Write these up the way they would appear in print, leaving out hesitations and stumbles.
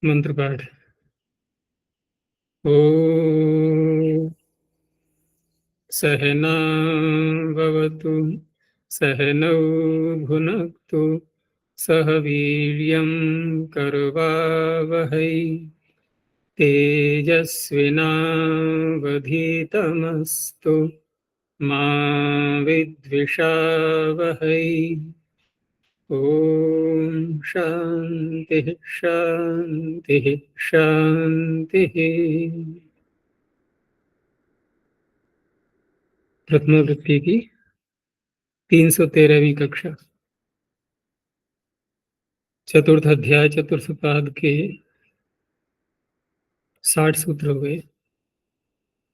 मंत्र पाठ। ओ सहना भवतु सहनौ भुनक्तु सह वीर्यं करवावहै तेजस्विनावधीतमस्तु मा विद्विषावहै। ओम शांति शांति शांति। प्रथमावृत्ति की 313वीं कक्षा, चतुर्थ अध्याय चतुर्थ पाद के 60 सूत्र हो गए।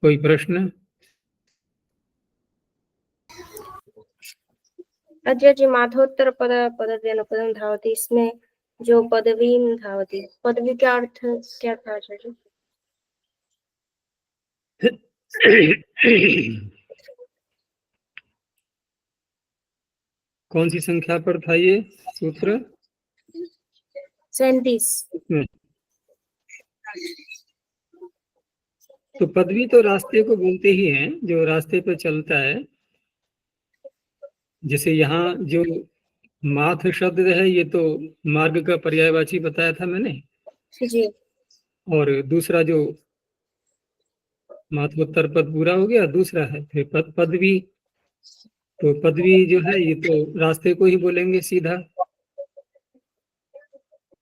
कोई प्रश्न? अजय जी, माधवोत्तर पद पदव्यन पदम धावती, इसमें जो पदवी धावती, पदवी का अर्थ क्या था अजय जी? कौन सी संख्या पर था ये सूत्र? 37। तो पदवी तो रास्ते को बोलते ही हैं, जो रास्ते पर चलता है। जैसे यहाँ जो माथ शब्द है, ये तो मार्ग का पर्यायवाची बताया था मैंने। जी। और दूसरा जो माथोत्तर पद पूरा हो गया, दूसरा है फिर पदवी। तो पदवी जो है ये तो रास्ते को ही बोलेंगे सीधा।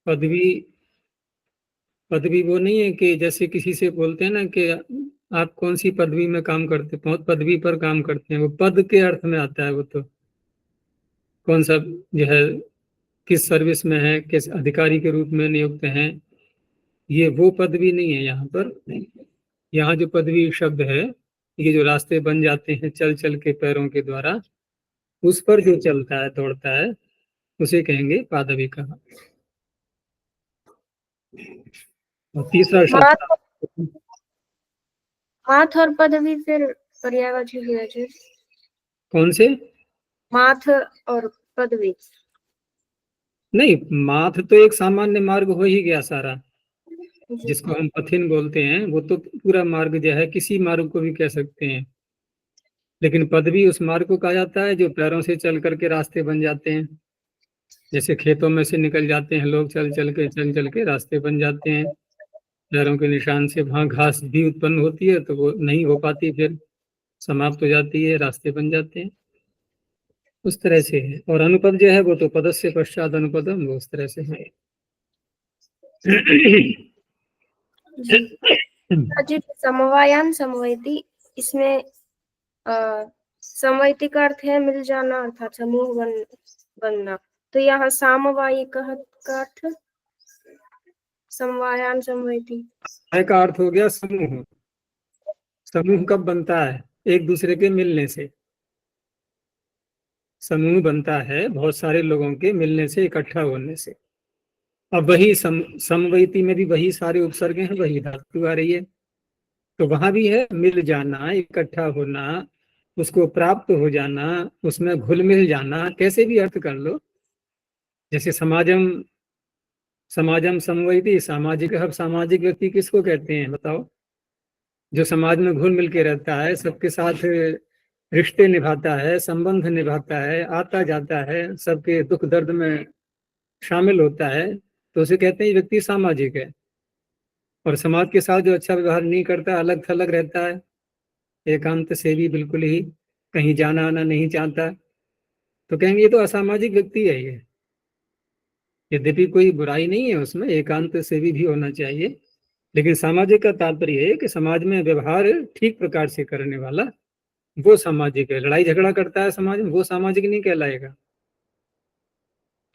पदवी पदवी वो नहीं है कि जैसे किसी से बोलते हैं ना कि आप कौन सी पदवी में काम करते, बहुत पदवी पर काम करते हैं, वो पद के अर्थ में आता है। वो तो कौन सा जो है, किस सर्विस में है, किस अधिकारी के रूप में नियुक्त हैं, ये वो पदवी नहीं है यहाँ पर। यहाँ जो पदवी शब्द है, ये जो रास्ते बन जाते हैं चल चल के पैरों के द्वारा, उस पर जो चलता है दौड़ता है, उसे कहेंगे पादवी कहा। और तीसरा शब्द माथ और पदवी फिर पर्यायवाची हुआ जी। कौन से? माथ और पदवी नहीं, माथ तो एक सामान्य मार्ग हो ही गया सारा, जिसको हम पथिन बोलते हैं। वो तो पूरा मार्ग जो है, किसी मार्ग को भी कह सकते हैं। लेकिन पदवी उस मार्ग को कहा जाता है जो पैरों से चल करके रास्ते बन जाते हैं। जैसे खेतों में से निकल जाते हैं लोग, चल चल के रास्ते बन जाते हैं। पैरों के निशान से वहां घास भी उत्पन्न होती है, तो वो नहीं हो पाती, फिर समाप्त हो जाती है, रास्ते बन जाते हैं। उस तरह से है। और अनुपद जो है वो तो पदस्य पश्चात अनुपदम, वो उस तरह से है। जी। समवायान समवैती, इसमें समवैती का अर्थ है मिल जाना, अर्थात समूह बनना। तो यहाँ सामवायी का अर्थ समवायान समवैती का अर्थ हो गया समूह। समूह कब बनता है? एक दूसरे के मिलने से समूह बनता है, बहुत सारे लोगों के मिलने से, इकट्ठा होने से। अब वही समवैती में भी वही सारे उपसर्ग हैं, वही धातु आ रही है। तो वहां भी है मिल जाना, इकट्ठा होना, उसको प्राप्त हो जाना, उसमें घुल मिल जाना, कैसे भी अर्थ कर लो। जैसे समाजम समाजम समवैती, सामाजिक। अब सामाजिक व्यक्ति किसको कहते हैं बताओ? जो समाज में घुल मिल के रहता है, सबके साथ रिश्ते निभाता है, संबंध निभाता है, आता जाता है, सबके दुख दर्द में शामिल होता है, तो उसे कहते हैं ये व्यक्ति सामाजिक है। और समाज के साथ जो अच्छा व्यवहार नहीं करता, अलग थलग रहता है, एकांत से भी बिल्कुल ही कहीं जाना आना नहीं चाहता, तो कहेंगे ये तो असामाजिक व्यक्ति है ये। यद्यपि कोई बुराई नहीं है उसमें, एकांत से भी होना चाहिए, लेकिन सामाजिक का तात्पर्य है कि समाज में व्यवहार ठीक प्रकार से करने वाला, वो सामाजिक है। लड़ाई झगड़ा करता है समाज में, वो सामाजिक नहीं कहलाएगा।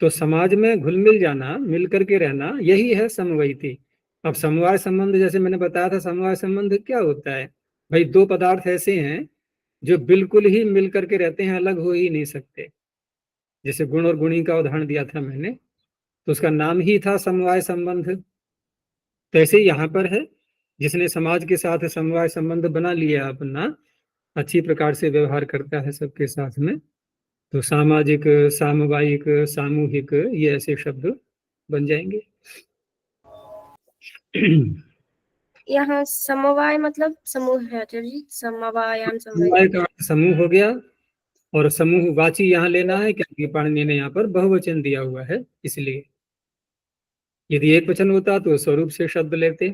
तो समाज में घुल मिल जाना, मिल करके रहना, यही है समवैती। अब समवाय संबंध जैसे मैंने बताया था, समवाय संबंध क्या होता है भाई? दो पदार्थ ऐसे हैं जो बिल्कुल ही मिल करके रहते हैं, अलग हो ही नहीं सकते। जैसे गुण और गुणी का उदाहरण दिया था मैंने, तो उसका नाम ही था समवाय संबंध। तो ऐसे ही यहाँ पर है, जिसने समाज के साथ समवाय संबंध बना लिया अपना, अच्छी प्रकार से व्यवहार करता है सबके साथ में, तो सामाजिक, सामुदायिक, सामूहिक, ये ऐसे शब्द बन जाएंगे। यहाँ समवाय मतलब समूह है आचार्य जी, समवायान समवाय। समवाय का अर्थ समूह हो गया, और समूह वाची यहाँ लेना है क्योंकि पाणिनि ने यहाँ पर बहुवचन दिया हुआ है, इसलिए। यदि एक वचन होता तो स्वरूप से शब्द लेते।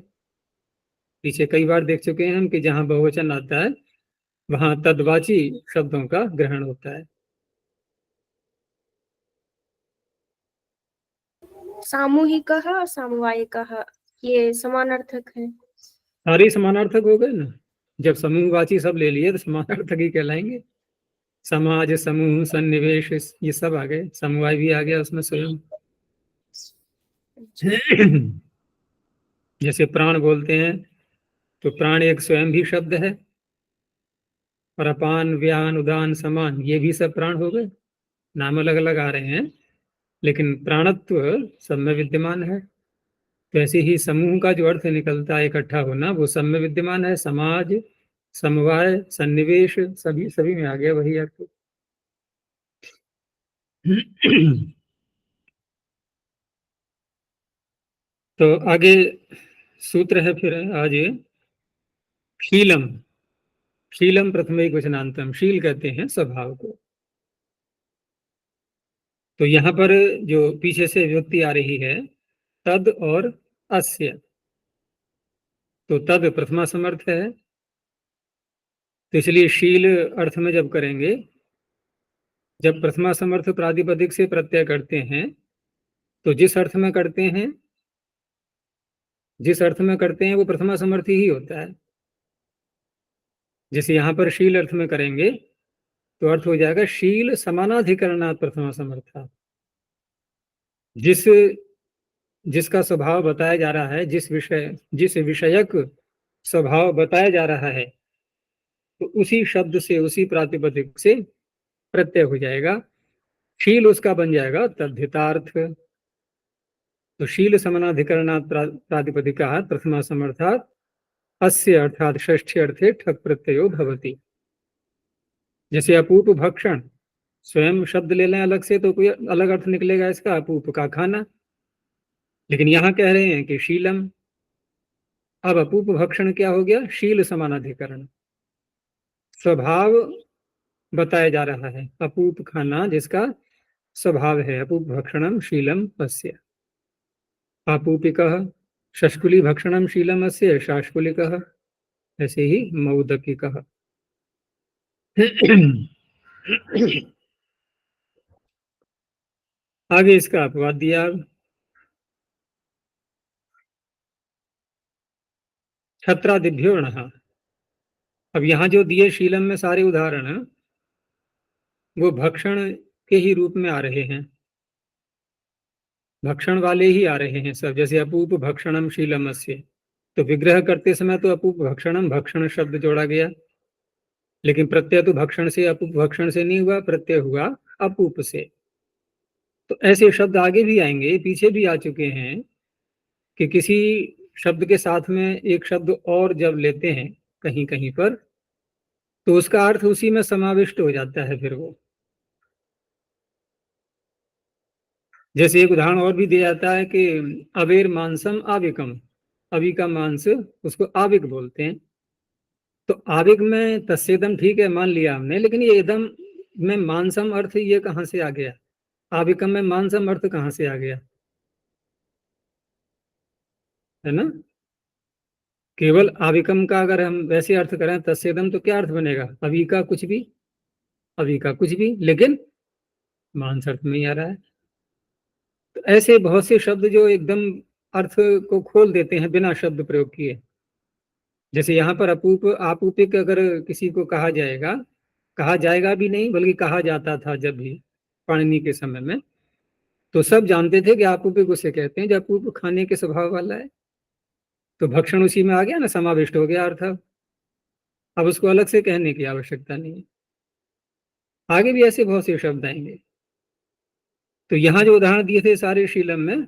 पीछे कई बार देख चुके हैं हम कि जहाँ बहुवचन आता है वहां तद्वाची शब्दों का ग्रहण होता है। सामूहिक सामुवायिक ये समानार्थक है। सारे समानार्थक हो गए ना, जब समूहवाची सब ले लिए तो समानार्थक ही कहलाएंगे। समाज, समूह, सन्निवेश, ये सब आ गए, समवाय भी आ गया उसमें स्वयं। जैसे प्राण बोलते हैं तो प्राण एक स्वयं भी शब्द है, और अपान, व्यान, उदान, समान, ये भी सब प्राण हो गए। नाम अलग अलग आ रहे हैं लेकिन प्राणत्व सब में विद्यमान है। तो ऐसे ही समूह का जो अर्थ निकलता है इकट्ठा होना, वो सब में विद्यमान है। समाज, समवाय, सन्निवेश, सभी सभी में आ गया वही अर्थ। तो आगे सूत्र है फिर आज, शीलम। शीलम प्रथमैक वचनांतम, शील कहते हैं स्वभाव को। तो यहाँ पर जो पीछे से विभक्ति आ रही है तद और अस्य, तो तद प्रथमा समर्थ है, तो इसलिए शील अर्थ में जब करेंगे, जब प्रथमा समर्थ प्रातिपदिक से प्रत्यय करते हैं तो जिस अर्थ में करते हैं, जिस अर्थ में करते हैं वो प्रथमा समर्थी ही होता है। जैसे यहाँ पर शील अर्थ में करेंगे तो अर्थ हो जाएगा शील समानाधिकरणात् प्रथमा समर्था। जिस जिसका स्वभाव बताया जा रहा है, जिस विषयक स्वभाव बताया जा रहा है, तो उसी शब्द से, उसी प्रातिपदिक से प्रत्यय हो जाएगा, शील उसका बन जाएगा तद्धितार्थ। तो शील समानाधिकरणात् प्रातिपदिकात् प्रथमा समर्थात् अस्य अर्थात षष्ठी अर्थे ठक प्रत्ययो भवति। जैसे अपूप भक्षण, स्वयं शब्द ले लें अलग से तो कोई अलग अर्थ निकलेगा इसका, अपूप का खाना, लेकिन यहाँ कह रहे हैं कि शीलम। अब अपूप भक्षण क्या हो गया? शील समानाधिकरण, स्वभाव बताया जा रहा है। अपूप खाना जिसका स्वभाव है, अपूप भक्षणम शीलम अस्य। आपूपिकः शष्कुली भक्षणम शीलम अस्य शाष्कुलिकः, ऐसे ही मौदकिकः। आगे इसका अपवाद दिया, छत्रादिभ्यो नः। अब यहाँ जो दिए शीलम में सारे उदाहरण वो भक्षण के ही रूप में आ रहे हैं, भक्षण वाले ही आ रहे हैं सब। जैसे अपूप भक्षणम शीलमस्य, तो विग्रह करते समय तो अपूप भक्षणम भक्षण शब्द जोड़ा गया, लेकिन प्रत्यय तो भक्षण से, अपूप भक्षण से नहीं हुआ, प्रत्यय हुआ अपूप से। तो ऐसे शब्द आगे भी आएंगे, पीछे भी आ चुके हैं कि किसी शब्द के साथ में एक शब्द और जब लेते हैं कहीं कहीं पर, तो उसका अर्थ उसी में समाविष्ट हो जाता है फिर वो। जैसे एक उदाहरण और भी दिया जाता है कि अवेर मांसम आविकम, अवि का मांस उसको आविक बोलते हैं। तो आविक में तस्सेदम ठीक है मान लिया हमने, लेकिन ये एकदम में मांसम अर्थ ये कहाँ से आ गया? आविकम में मांसम अर्थ कहाँ से आ गया? है ना? केवल आविकम का अगर हम वैसे अर्थ करें तस्सेदम, तो क्या अर्थ बनेगा? अवि का कुछ भी, अवि का कुछ भी, लेकिन मांस अर्थ में ही आ रहा है। तो ऐसे बहुत से शब्द जो एकदम अर्थ को खोल देते हैं बिना शब्द प्रयोग किए। जैसे यहाँ पर अपूप, आपूपिक अगर किसी को कहा जाएगा, कहा जाएगा भी नहीं बल्कि कहा जाता था जब भी पाणिनि के समय में, तो सब जानते थे कि आपूपिक उसे कहते हैं जब अपूप खाने के स्वभाव वाला है। तो भक्षण उसी में आ गया ना, समाविष्ट हो गया अर्थ। अब उसको अलग से कहने की आवश्यकता नहीं है। आगे भी ऐसे बहुत से शब्द आएंगे। तो यहाँ जो उदाहरण दिए थे सारे शीलम में,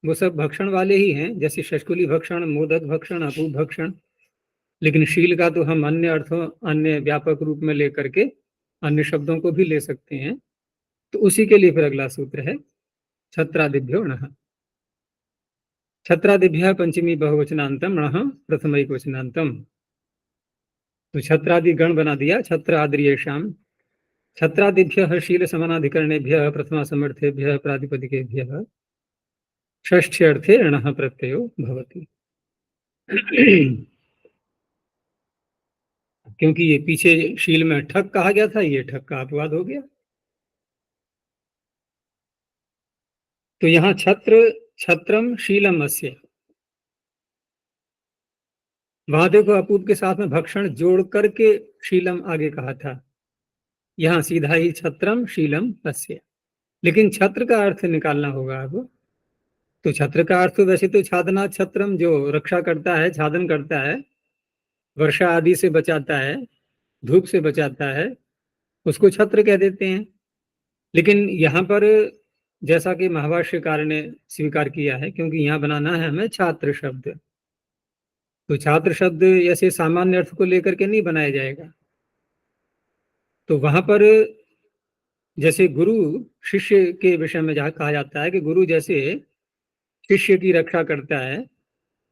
वो सब भक्षण वाले ही हैं, जैसे शष्कुली भक्षण, मोदक भक्षण, अपूप भक्षण। लेकिन शील का तो हम अन्य अर्थों, अन्य व्यापक रूप में लेकर के अन्य शब्दों को भी ले सकते हैं। तो उसी के लिए फिर अगला सूत्र है छत्रादिभ्यो नः। छत्रादिभ्यः पंचमी बहुवचनांतम णः प्रथमैकवचनांतम। तो छत्रादि गण बना दिया, छत्र आद्रियेषाम। छत्रादिभ्यः शील समानाधिकरणेभ्यः प्रथमा समर्थेभ्यः प्रातिपदिकेभ्यः षष्ठ्ये अर्थे णः प्रत्ययो भवति। क्योंकि ये पीछे शील में ठक कहा गया था, ये ठक का अपवाद हो गया। तो यहाँ छत्र, छत्रम शीलम अस्य, वहां देखो अपूत के साथ में भक्षण जोड़ करके शीलम आगे कहा था, यहाँ सीधा ही छत्रम शीलम अस्य। लेकिन छत्र का अर्थ निकालना होगा अब। तो छत्र का अर्थ वैसे तो छादना छत्रम, जो रक्षा करता है, छादन करता है, वर्षा आदि से बचाता है, धूप से बचाता है, उसको छत्र कह देते हैं। लेकिन यहाँ पर जैसा कि महाभाष्यकार ने स्वीकार किया है, क्योंकि यहाँ बनाना है हमें छात्र शब्द, तो छात्र शब्द ऐसे सामान्य अर्थ को लेकर के नहीं बनाया जाएगा। तो वहां पर जैसे गुरु शिष्य के विषय में जहाँ कहा जाता है कि गुरु जैसे शिष्य की रक्षा करता है,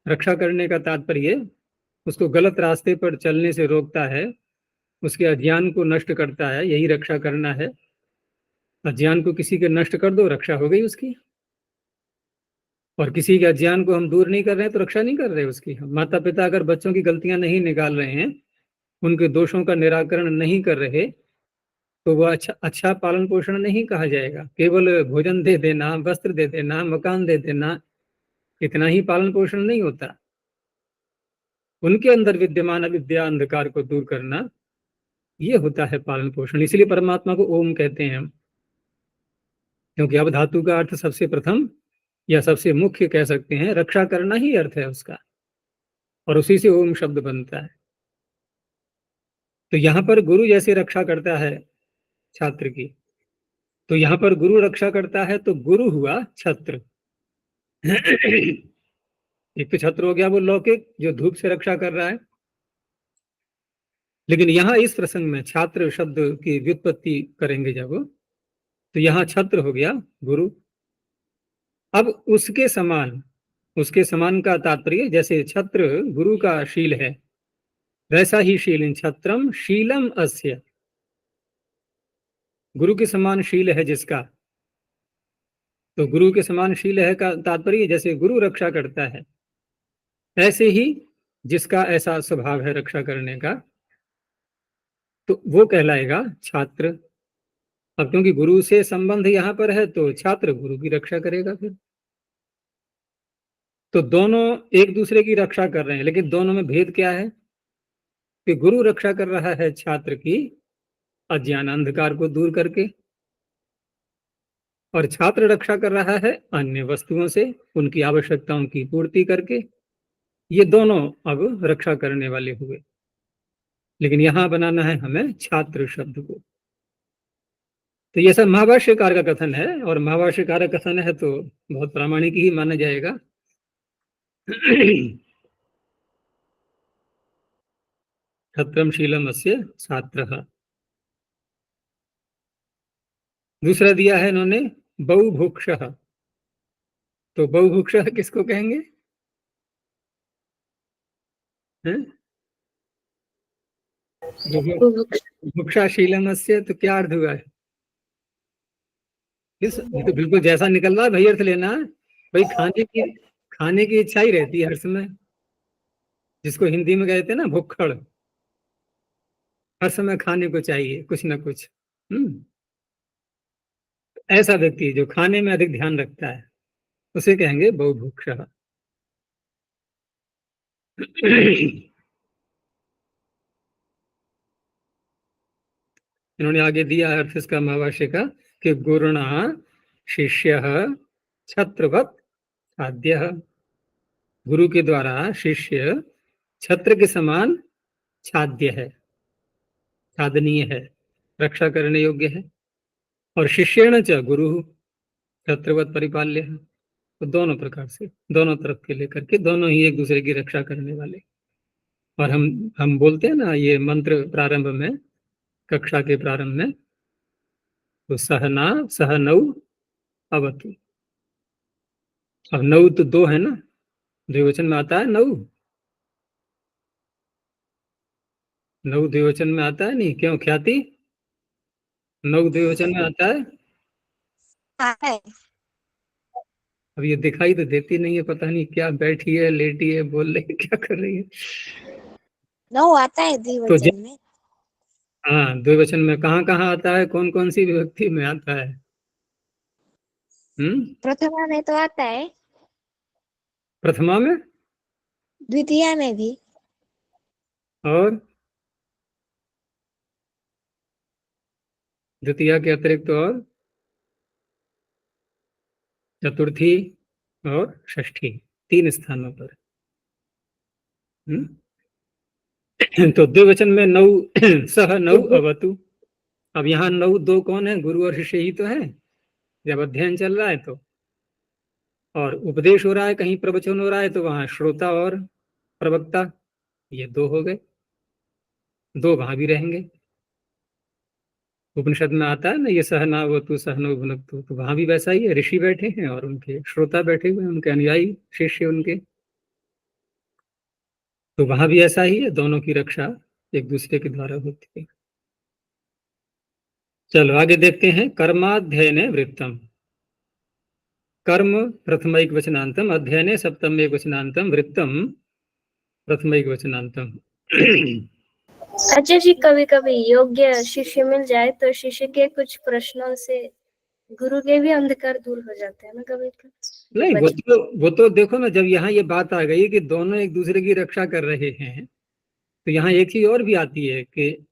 रक्षा करने का तात्पर्य उसको गलत रास्ते पर चलने से रोकता है, उसके अज्ञान को नष्ट करता है, यही रक्षा करना है। अज्ञान को किसी के नष्ट कर दो, रक्षा हो गई उसकी। और किसी के अज्ञान को हम दूर नहीं कर रहे हैं तो रक्षा नहीं कर रहे उसकी। माता पिता अगर बच्चों की गलतियां नहीं निकाल रहे हैं, उनके दोषों का निराकरण नहीं कर रहे, तो वह अच्छा पालन पोषण नहीं कहा जाएगा। केवल भोजन दे देना, वस्त्र दे देना, मकान दे देना, इतना ही पालन पोषण नहीं होता। उनके अंदर विद्यमान अविद्या अंधकार को दूर करना, ये होता है पालन पोषण। इसलिए परमात्मा को ओम कहते हैं हम, क्योंकि अब धातु का अर्थ सबसे प्रथम या सबसे मुख्य कह सकते हैं, रक्षा करना ही अर्थ है उसका, और उसी से ओम शब्द बनता है। तो यहाँ पर गुरु जैसे रक्षा करता है छात्र की, तो यहाँ पर गुरु रक्षा करता है, तो गुरु हुआ छत्र। एक तो छत्र हो गया वो लौकिक, जो धूप से रक्षा कर रहा है। लेकिन यहाँ इस प्रसंग में छात्र शब्द की व्युत्पत्ति करेंगे जब, तो यहाँ छत्र हो गया गुरु। अब उसके समान का तात्पर्य, जैसे छत्र गुरु का शील है, वैसा ही शील छत्रम शीलम अस्य, गुरु के समान शील है जिसका, तो गुरु के समान शील है का तात्पर्य जैसे गुरु रक्षा करता है, ऐसे ही जिसका ऐसा स्वभाव है रक्षा करने का, तो वो कहलाएगा छात्र। अब क्योंकि गुरु से संबंध यहाँ पर है, तो छात्र गुरु की रक्षा करेगा फिर। तो दोनों एक दूसरे की रक्षा कर रहे हैं, लेकिन दोनों में भेद क्या है कि गुरु रक्षा कर रहा है छात्र की अज्ञान अंधकार को दूर करके, और छात्र रक्षा कर रहा है अन्य वस्तुओं से उनकी आवश्यकताओं की पूर्ति करके। ये दोनों अब रक्षा करने वाले हुए। लेकिन यहां बनाना है हमें छात्र शब्द को। तो ये सब महाभाष्यकार का कथन है, और महाभाष्यकार का कथन है तो बहुत प्रामाणिक ही माना जाएगा। छत्रम शीलम अस्य छात्रः। दूसरा दिया है इन्होंने बहुभुक्षः। तो बहुभुक्षः किसको कहेंगे? भुक्षाशीलम अस्य, तो क्या अर्थ हुआ है? ये तो बिल्कुल जैसा निकल रहा है वही अर्थ लेना। भाई खाने की इच्छा ही रहती है हर समय, जिसको हिंदी में कहते हैं ना भुक्खड़, हर समय खाने को चाहिए कुछ ना कुछ। ऐसा व्यक्ति जो खाने में अधिक ध्यान रखता है, उसे कहेंगे बहुभुक्षः। इन्होंने आगे दिया अर्थ इसका महाभाष्य का कि गुरुणा शिष्य छत्रवत खाद्य, गुरु के द्वारा शिष्य छत्र के समान छाद्य है, साधनीय है, रक्षा करने योग्य है। और शिष्येण च गुरु छत्रवत परिपाल्य है। तो दोनों प्रकार से, दोनों तरफ के लेकर के, दोनों ही एक दूसरे की रक्षा करने वाले। और हम बोलते हैं ना ये मंत्र प्रारंभ में, कक्षा के प्रारंभ में, तो सहना सहनौ अवतु। अब नौ तो दो है ना, द्विवचन में आता है नौ? नौ द्विवचन में आता है नहीं? क्यों ख्याति? नौ द्विवचन में आता है? आता है। अब ये दिखाई तो देती नहीं है, पता नहीं क्या बैठी है, लेटी है, बोल रही है, क्या कर रही है। नौ आता है तो द्विवचन में। हाँ, द्विवचन में कहाँ कहाँ आता है, कौन कौन सी विभक्ति में आता है? प्रथमा में तो आता है, प्रथमा में? द्वितीया में भी। और द्वितीया के अतिरिक्त और? चतुर्थी और षष्ठी, 3 स्थानों पर। तो द्विवचन में नौ सह नौ अवतु। अब यहाँ नौ दो कौन है? गुरु और शिष्य ही तो है जब अध्ययन चल रहा है तो। और उपदेश हो रहा है, कहीं प्रवचन हो रहा है, तो वहां श्रोता और प्रवक्ता, ये 2 हो गए। 2 वहां भी रहेंगे। उपनिषद में आता है ना, ये सहना वो तू सहनो भुनक्तु, तो वहां भी वैसा ही है। ऋषि बैठे हैं और उनके श्रोता बैठे हुए हैं, उनके अनुयायी शिष्य उनके। तो वहां भी ऐसा ही है, दोनों की रक्षा एक दूसरे के द्वारा होती है। चलो आगे देखते हैं। कर्माध्ययने वृत्तम। कर्म प्रथम एक वचनांतम, अध्ययने सप्तम एक वचनांतम, वृत्तम प्रथम एक वचनांतम। अच्छा जी, कभी कभी योग्य शिष्य मिल जाए तो शिष्य के कुछ प्रश्नों से गुरु के भी अंधकार दूर हो जाते हैं ना कभी कभी। नहीं, वो तो देखो ना, जब यहाँ ये बात आ गई कि दोनों एक दूसरे की रक्षा कर रहे हैं, तो यहाँ एक चीज और भी आती है कि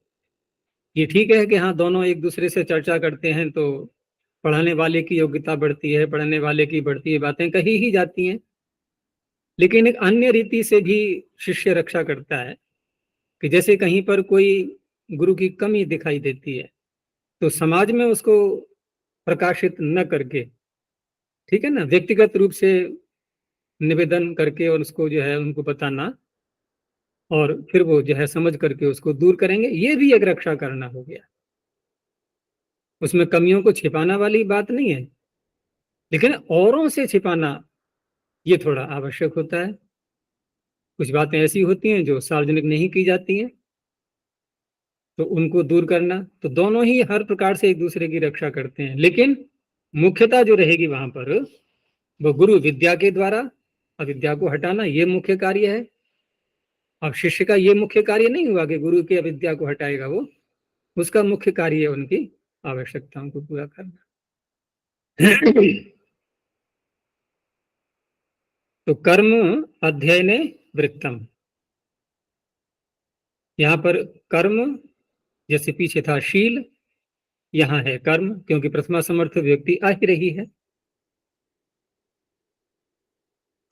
ये ठीक है कि हाँ, दोनों एक दूसरे से चर्चा करते हैं तो पढ़ाने वाले की योग्यता बढ़ती है, पढ़ने वाले की बढ़ती है, बातें कही ही जाती हैं। लेकिन एक अन्य रीति से भी शिष्य रक्षा करता है कि जैसे कहीं पर कोई गुरु की कमी दिखाई देती है तो समाज में उसको प्रकाशित न करके, ठीक है ना, व्यक्तिगत रूप से निवेदन करके और उसको जो है उनको बताना, और फिर वो जो है समझ करके उसको दूर करेंगे, ये भी एक रक्षा करना हो गया। उसमें कमियों को छिपाना वाली बात नहीं है, लेकिन औरों से छिपाना ये थोड़ा आवश्यक होता है। कुछ बातें ऐसी होती हैं जो सार्वजनिक नहीं की जाती हैं, तो उनको दूर करना। तो दोनों ही हर प्रकार से एक दूसरे की रक्षा करते हैं, लेकिन मुख्यता जो रहेगी वहां पर, वो गुरु विद्या के द्वारा अविद्या को हटाना, ये मुख्य कार्य है। अब शिष्य का ये मुख्य कार्य नहीं हुआ कि गुरु की अविद्या को हटाएगा वो, उसका मुख्य कार्य है उनकी आवश्यकताओं को पूरा करना। तो कर्म अध्ययने वृत्तम, यहाँ पर कर्म जैसे पीछे था शील, यहाँ है कर्म, क्योंकि प्रथमा समर्थ व्यक्ति आ ही रही है।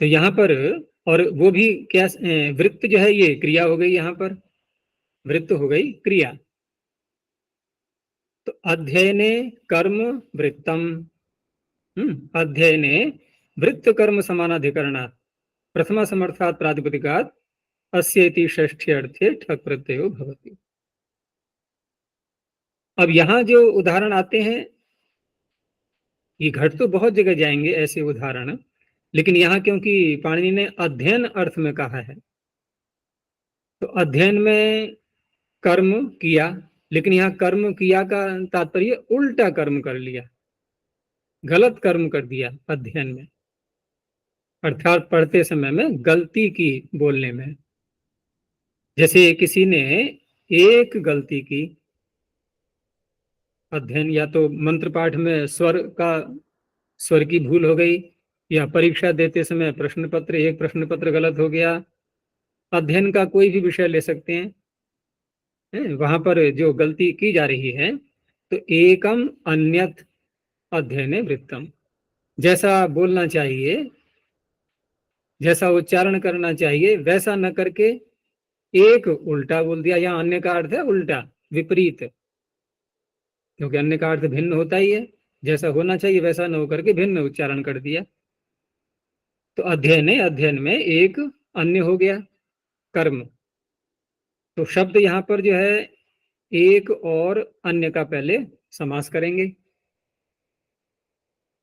तो यहाँ पर, और वो भी क्या, वृत्त जो है ये क्रिया हो गई, यहाँ पर वृत्त हो गई क्रिया। तो अध्ययने कर्म वृत्तम, अध्ययने वृत्त कर्म समानाधिकरणात् प्रथमा समर्थात् प्रातिपदिकात् अस्येति षष्ठी अर्थे ठक प्रत्ययो भवति। अब यहाँ जो उदाहरण आते हैं, ये घट तो बहुत जगह जाएंगे ऐसे उदाहरण, लेकिन यहाँ क्योंकि पाणिनि ने अध्ययन अर्थ में कहा है, तो अध्ययन में कर्म किया, लेकिन यहाँ कर्म किया का तात्पर्य उल्टा कर्म कर लिया, गलत कर्म कर दिया अध्ययन में, अर्थात पढ़ते समय में गलती की बोलने में। जैसे किसी ने एक गलती की अध्ययन, या तो मंत्र पाठ में स्वर की भूल हो गई, या परीक्षा देते समय एक प्रश्न पत्र गलत हो गया। अध्ययन का कोई भी विषय ले सकते हैं, वहां पर जो गलती की जा रही है, तो एकम अन्यथ अध्ययने वृत्तम, जैसा बोलना चाहिए, जैसा उच्चारण करना चाहिए, वैसा न करके एक उल्टा बोल दिया। यहाँ अन्य का अर्थ है उल्टा, विपरीत, क्योंकि अन्य का अर्थ भिन्न होता ही है। जैसा होना चाहिए वैसा न होकर के भिन्न उच्चारण कर दिया। तो अध्ययन में एक अन्य हो गया कर्म। तो शब्द यहाँ पर जो है एक और अन्य का पहले समास करेंगे,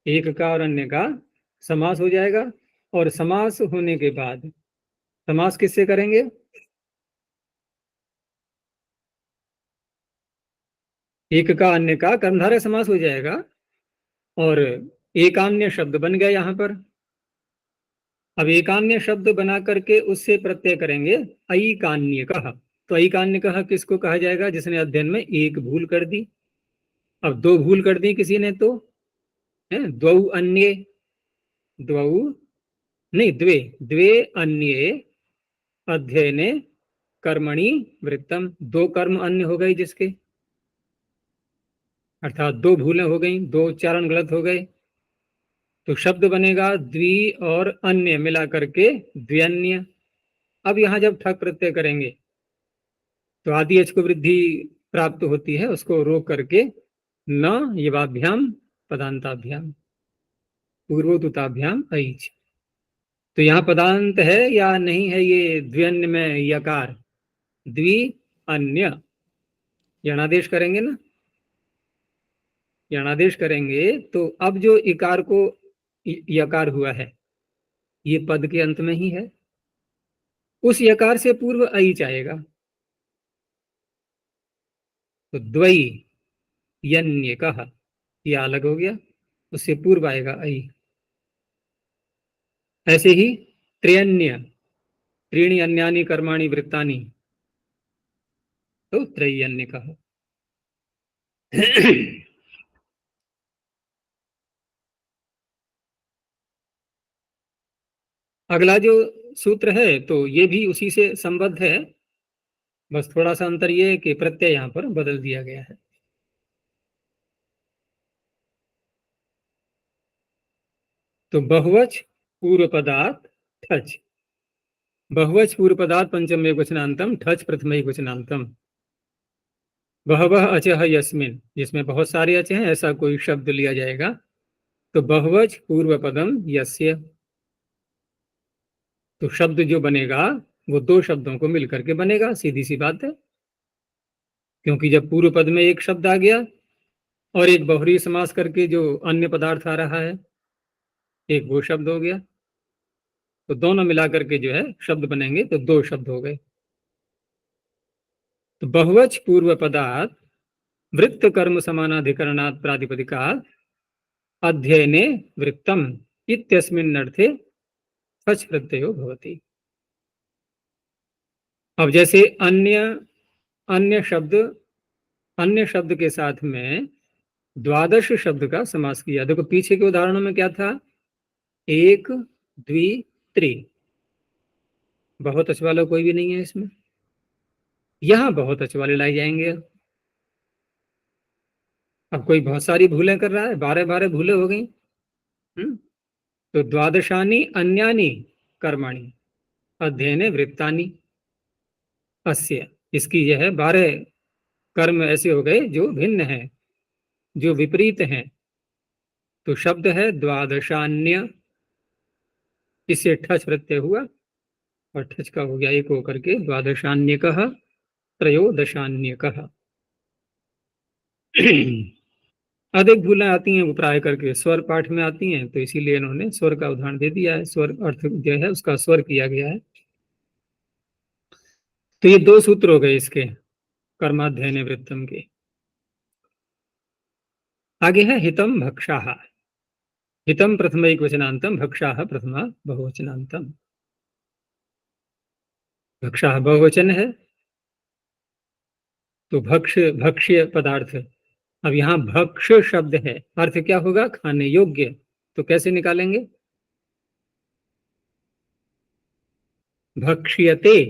एक का और अन्य का समास हो जाएगा, और समास होने के बाद समास किससे करेंगे? एक का अन्य का कर्मधारय समास हो जाएगा और एकान्य शब्द बन गया यहां पर। अब एकान्य शब्द बना करके उससे प्रत्यय करेंगे ऐकान्य कहा। तो ऐकान्य कहा किसको कहा जाएगा? जिसने अध्ययन में एक भूल कर दी। अब दो भूल कर दी किसी ने तो है द्वौ अन्ये, द्वौ नहीं द्वे, द्वे अन्ये अध्ययने कर्मणि वृत्तम। दो कर्म अन्य हो गए जिसके, अर्थात दो भूलें हो गई, दो उच्चारण गलत हो गए, तो शब्द बनेगा द्वि और अन्य मिला करके द्व्यन्य। अब यहां जब ठक प्रत्यय करेंगे तो आदि एच को वृद्धि प्राप्त होती है, उसको रोक करके न यवाभ्याम पदांताभ्याम पूर्वोताभ्याम ऐच। तो यहाँ पदांत है या नहीं है? ये द्व्यन्य में यकार द्वि अन्य यणादेश करेंगे ना, यणादेश करेंगे तो अब जो इकार को यकार हुआ है ये पद के अंत में ही है, उस यकार से पूर्व ऐच आएगा। तो द्वई यन्य कहा, यह अलग हो गया, उससे पूर्व आएगा ऐ। ऐसे ही त्र्यन्य, त्रीणि अन्यानि कर्माणि वृत्तानि, तो त्रय्यन्य कहा। अगला जो सूत्र है तो ये भी उसी से संबद्ध है, बस थोड़ा सा अंतर ये है कि प्रत्यय यहां पर बदल दिया गया है। तो बहुवच पूर्व पदार्थ ठच, बहुवच पूर्व पदार्थ पंचम एकवचनांतम ठच प्रथम एकवचनांतम। बहवः अचः यस्मिन, जिसमें बहुत सारे अच हैं ऐसा कोई शब्द लिया जाएगा तो बहुवच पूर्व पदम यस्य। तो शब्द जो बनेगा वो दो शब्दों को मिलकर के बनेगा, सीधी सी बात है। क्योंकि जब पूर्व पद में एक शब्द आ गया और एक बहुरी समास करके जो अन्य पदार्थ आ रहा है एक वो शब्द हो गया, तो दोनों मिलाकर के जो है शब्द बनेंगे, तो दो शब्द हो गए। तो बहुवच पूर्व पदार्थ वृत्त कर्म समानाधिकरणात् प्रातिपदिकात् अध्ययने वृत्तम इत्यस्मिन् अर्थे ठच प्रत्ययो भवति। अब जैसे अन्य अन्य शब्द के साथ में द्वादश शब्द का समास किया। देखो पीछे के उदाहरणों में क्या था? एक, द्वि, त्रि। बहुत अच वाला कोई भी नहीं है इसमें, यहां बहुत अच वाले लाए जाएंगे। अब कोई बहुत सारी भूलें कर रहा है, 12 भूलें हो गई। तो द्वादशानी अन्यानी कर्माणि अध्ययने वृत्तानि अस्य, इसकी यह है 12 कर्म ऐसे हो गए जो भिन्न हैं, जो विपरीत हैं। तो शब्द है द्वादशान्य, इससे ठच प्रत्यय हुआ और ठच का हो गया एक होकर के द्वादशान्य कहा त्रयोदशान्य कहा। अधिक भूलें आती हैं वो प्राय करके स्वर पाठ में आती हैं, तो इसीलिए इन्होंने स्वर का उदाहरण दे दिया है, स्वर अर्थ जो है उसका स्वर किया गया है। तो ये दो सूत्र हो गए इसके कर्माध्ययन वृत्तम के। आगे है हितम भक्षाः। हितम प्रथम एक वचनांतम, भक्षाः प्रथमा बहुवचनांतम। भक्षाः बहुवचन है तो भक्ष्य पदार्थ। अब यहाँ भक्ष शब्द है, अर्थ क्या होगा? खाने योग्य। तो कैसे निकालेंगे? भक्ष्यते,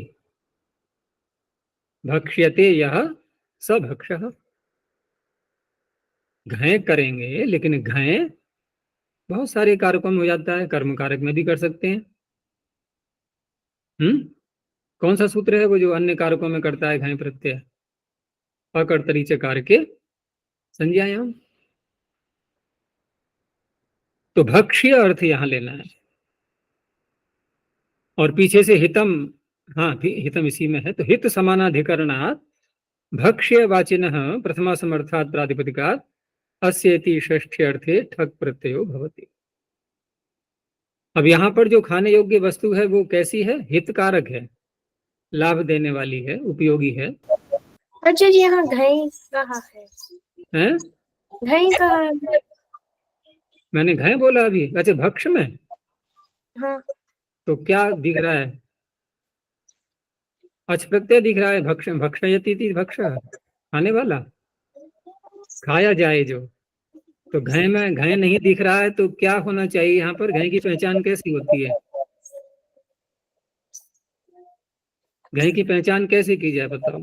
भक्ष्यते यह स भक्षः। घय करेंगे, लेकिन घय बहुत सारे कारकों में हो जाता है, कर्म कारक में भी कर सकते हैं। कौन सा सूत्र है वो जो अन्य कारकों में करता है घय प्रत्यय? अकर्तरी चकार के संज्ञायाम। तो भक्ष्य अर्थ यहां लेना है, और पीछे से हितम, हाँ हितम इसी में है, तो हित समानाधिकरणात् भक्ष्य वाचिनः प्रथमा समर्थात् प्रातिपदिकात् अस्येति षष्ठ्यर्थे ठक् प्रत्ययो भवति। अब यहाँ पर जो खाने योग्य वस्तु है वो कैसी है? हितकारक है, लाभ देने वाली है, उपयोगी है। अच्छा जी, यहाँ घई कहाँ है? हैं? घई कहाँ है? मैंने घय बोला अभी? अच्छा, भक्ष में हाँ, तो क्या दिख रहा है? अच प्रत्यय दिख रहा है। भक्ष, भक्षयति थी, भक्ष खाने वाला, खाया जाए जो। तो घय में घय नहीं दिख रहा है तो क्या होना चाहिए यहाँ पर? घय की पहचान कैसी होती है? घय की पहचान कैसे की जाए बताओ?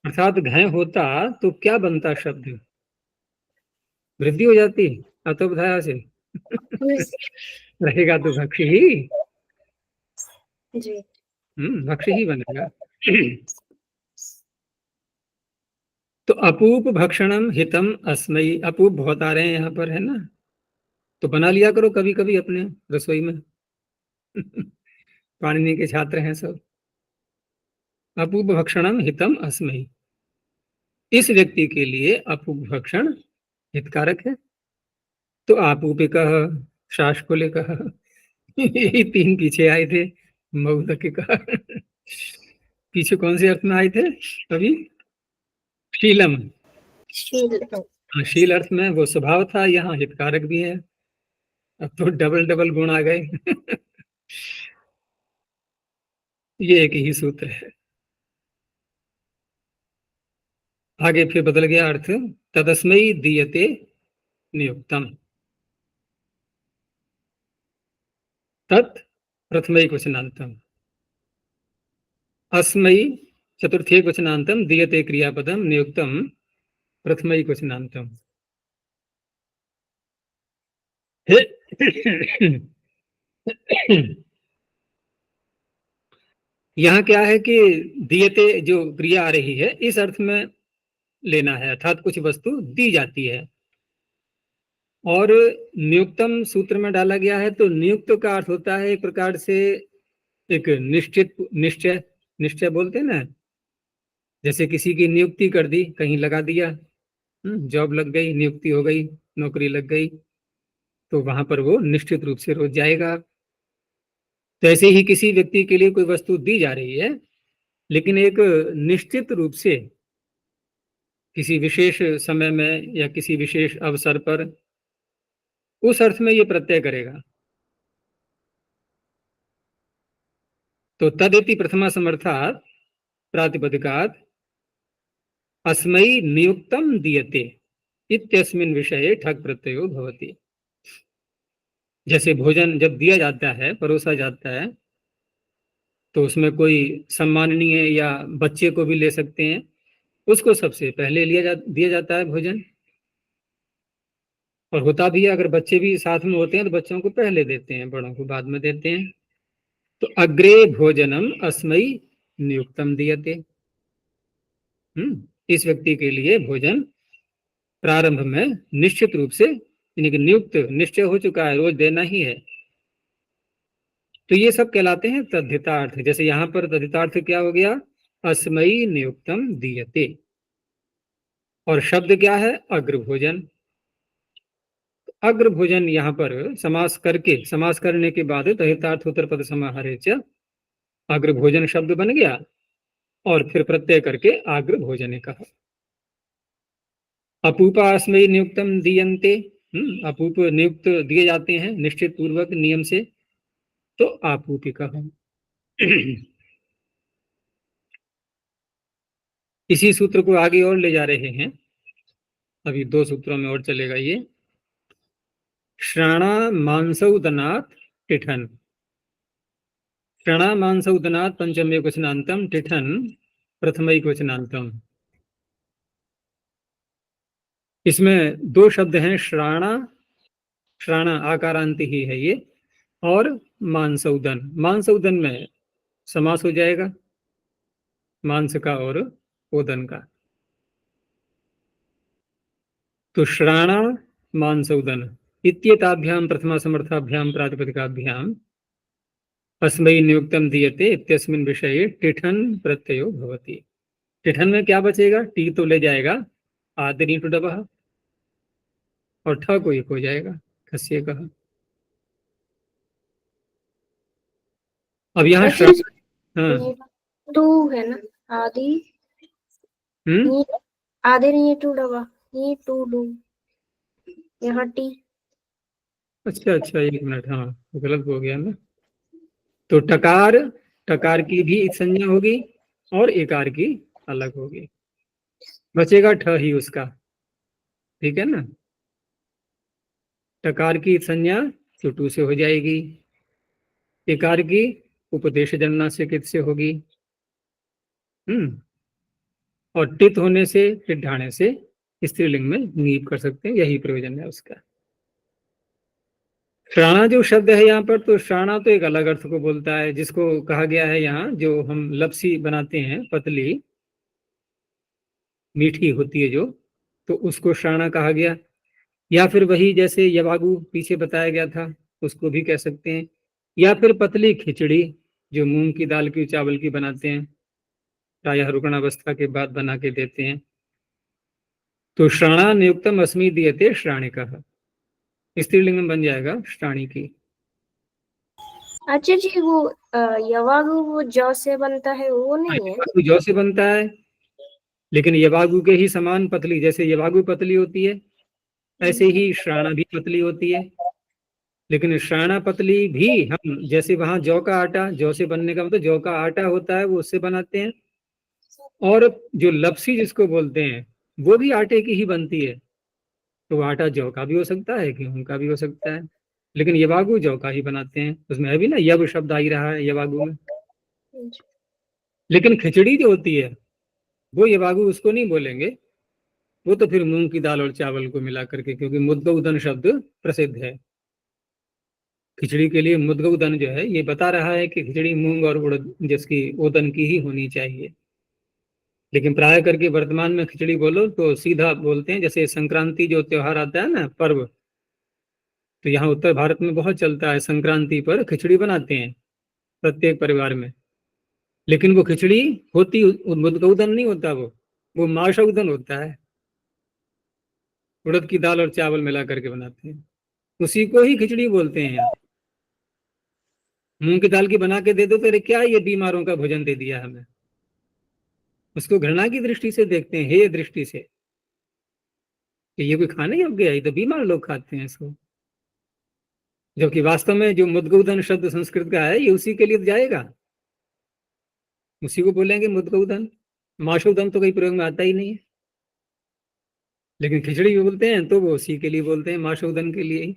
अर्थात घय होता तो क्या बनता शब्द? वृद्धि हो जाती अतोपधाया से। रहेगा तो भक्ष ही। जी। भक्ष ही बनेगा। तो अपूप भक्षणम हितम अस्मयी। अपूप बहुत आ रहे हैं यहाँ पर, है ना? तो बना लिया करो कभी कभी अपने रसोई में। पाणिनि के छात्र हैं सब। अपूप भक्षणम हितम अस्मयी, इस व्यक्ति के लिए अपूप भक्षण हितकारक है। तो आपूपिकः, शास्कुलिकः, यही तीन पीछे आए थे। मौदकिकः पीछे कौन से अर्थ में आए थे अभी? शीलम। शील। हाँ, शील अर्थ में वो स्वभाव था, यहाँ हितकारक भी है। अब तो डबल डबल गुण आ गए। ये एक ही सूत्र है। आगे फिर बदल गया अर्थ। तदस्मयी दीयते नियुक्तम। तत् प्रथमैकवचनान्तम, अस्मयी चतुर्थैकवचनान्तम, दीयते क्रियापदम, नियुक्तम प्रथमैकवचनान्तम। यहाँ क्या है कि दीयते जो क्रिया आ रही है इस अर्थ में लेना है, अर्थात कुछ वस्तु दी जाती है। और नियुक्तम सूत्र में डाला गया है तो नियुक्त का अर्थ होता है एक प्रकार से एक निश्चित, निश्चय। निश्चय बोलते हैं ना, जैसे किसी की नियुक्ति कर दी, कहीं लगा दिया, जॉब लग गई, नियुक्ति हो गई, नौकरी लग गई, तो वहां पर वो निश्चित रूप से रोज जाएगा। तो ऐसे ही किसी व्यक्ति के लिए कोई वस्तु दी जा रही है, लेकिन एक निश्चित रूप से किसी विशेष समय में या किसी विशेष अवसर पर, उस अर्थ में ये प्रत्यय करेगा। तो तदिति प्रथमा समर्थात प्रातिपदिकात अस्मयी नियुक्तम दीयते इत्यस्मिन् विषये ठक प्रत्ययो भवति। जैसे भोजन जब दिया जाता है, परोसा जाता है, तो उसमें कोई सम्माननीय या बच्चे को भी ले सकते हैं, उसको सबसे पहले दिया जाता है भोजन। और होता भी है, अगर बच्चे भी साथ में होते हैं तो बच्चों को पहले देते हैं, बड़ों को बाद में देते हैं। तो अग्रे भोजनम अस्मयी नियुक्तम दीयते। इस व्यक्ति के लिए भोजन प्रारंभ में निश्चित रूप से, यानी कि नियुक्त, निश्चय हो चुका है, रोज देना ही है। तो ये सब कहलाते हैं तद्धितार्थ। जैसे यहाँ पर तद्धितार्थ क्या हो गया? अस्मयी नियुक्तम दीयते। और शब्द क्या है? अग्र भोजन। अग्र भोजन यहाँ पर समास करके, समास करने के बाद तद्धितार्थ उत्तर पद समाहारे च अग्र भोजन शब्द बन गया, और फिर प्रत्यय करके आग्र भोजन कहा। अपूपास्मयी नियुक्तम दीयन्ते। अपूप नियुक्त दिए जाते हैं निश्चित पूर्वक नियम से, तो आपूपी कहा। इसी सूत्र को आगे और ले जा रहे हैं, अभी 2 सूत्रों में और चलेगा ये। श्राणा मांसौदनात् टिठन। श्राणा मांसौदनात् पंचम एकवचनान्तम, टिठन प्रथम एकवचनान्तम। इसमें 2 शब्द हैं, श्राणा, श्राणा आकारांति ही है ये, और मांसौदन। मांसौदन में समास हो जाएगा, मांस का और ओदन का। तो श्राणा मांसौदन इत्येताभ्याम प्रथमा समर्थाभ्याम प्रातिपदिकाभ्याम अस्मयी नियुक्तम दीयते इत्यस्मिन् विषये टिठन प्रत्ययो भवति। टिठन में क्या बचेगा? टी तो ले जाएगा, आदि टू डबह, और ठ को एक हो जाएगा, खस्य कहा। अब यहाँ अच्छा जी, हाँ ये टू है ना, आदि हम्म ये आधे नहीं है टू डबा, ये टू डू, यहाँ टी। अच्छा अच्छा, एक मिनट, हाँ गलत हो गया ना। तो टकार, टकार की भी एक संज्ञा होगी और एकार की अलग होगी, बचेगा ठ ही उसका, ठीक है ना। टकार की संज्ञा टू से हो जाएगी, एकार की उपदेश जन्ना से कित से होगी, हम्म, और टित होने से, टिट ढाने से स्त्रीलिंग में नीप कर सकते हैं, यही प्रयोजन है उसका। श्राणा जो शब्द है यहाँ पर, तो श्राणा तो एक अलग अर्थ को बोलता है, जिसको कहा गया है यहाँ, जो हम लपसी बनाते हैं, पतली मीठी होती है जो, तो उसको श्राणा कहा गया। या फिर वही जैसे यवागु पीछे बताया गया था, उसको भी कह सकते हैं। या फिर पतली खिचड़ी, जो मूंग की दाल की चावल की बनाते हैं, प्रायः रुग्णावस्था के बाद बना के देते हैं। तो श्राणा नियुक्तम अस्मि दीयते श्राणिकः, स्त्रीलिंग में बन जाएगा श्राणी की। अच्छा जी, वो यवागु वो जौ से बनता है, वो नहीं है? यवागु जौ से बनता है, लेकिन यवागु के ही समान पतली, जैसे यवागु पतली होती है ऐसे ही श्राणा भी पतली होती है। लेकिन श्राणा पतली भी हम, जैसे वहां जौ का आटा, जौ से बनने का मतलब जौ का आटा होता है, वो उससे बनाते हैं। और जो लपसी जिसको बोलते हैं, वो भी आटे की ही बनती है। तो वो आटा जौ का भी हो सकता है, गेहूं का भी हो सकता है, लेकिन यवागु जौ का ही बनाते हैं। उसमें अभी ना यव शब्द आ ही रहा है यवागु में। लेकिन खिचड़ी जो होती है, वो यवागु उसको नहीं बोलेंगे, वो तो फिर मूंग की दाल और चावल को मिला करके, क्योंकि मुद्गौदन शब्द प्रसिद्ध है खिचड़ी के लिए। मुद्गौदन जो है ये बता रहा है कि खिचड़ी मूंग और उड़द जिसकी ओदन की ही होनी चाहिए। लेकिन प्राय करके वर्तमान में खिचड़ी बोलो तो सीधा बोलते हैं, जैसे संक्रांति जो त्योहार आता है ना, पर्व, तो यहाँ उत्तर भारत में बहुत चलता है, संक्रांति पर खिचड़ी बनाते हैं प्रत्येक परिवार में। लेकिन वो खिचड़ी होती मुद्गौदन नहीं होता, वो माशौदन होता है, उड़द की दाल और चावल मिला करके बनाते हैं, उसी को ही खिचड़ी बोलते हैं यहाँ। मूंग की दाल की बना के दे दो तो अरे क्या ये बीमारों का भोजन दे दिया हमें, उसको घृणा की दृष्टि से देखते हैं, हे दृष्टि से, कि ये कोई खाने योग्य है, ये तो बीमार लोग खाते हैं इसको। जबकि वास्तव में जो मुद्गौदन शब्द संस्कृत का है, ये उसी के लिए जाएगा, उसी को बोलेंगे मुद्गौदन। माशोदन तो कहीं प्रयोग में आता ही नहीं है, लेकिन खिचड़ी भी बोलते हैं तो वो उसी के लिए बोलते हैं, माशोदन के लिए ही।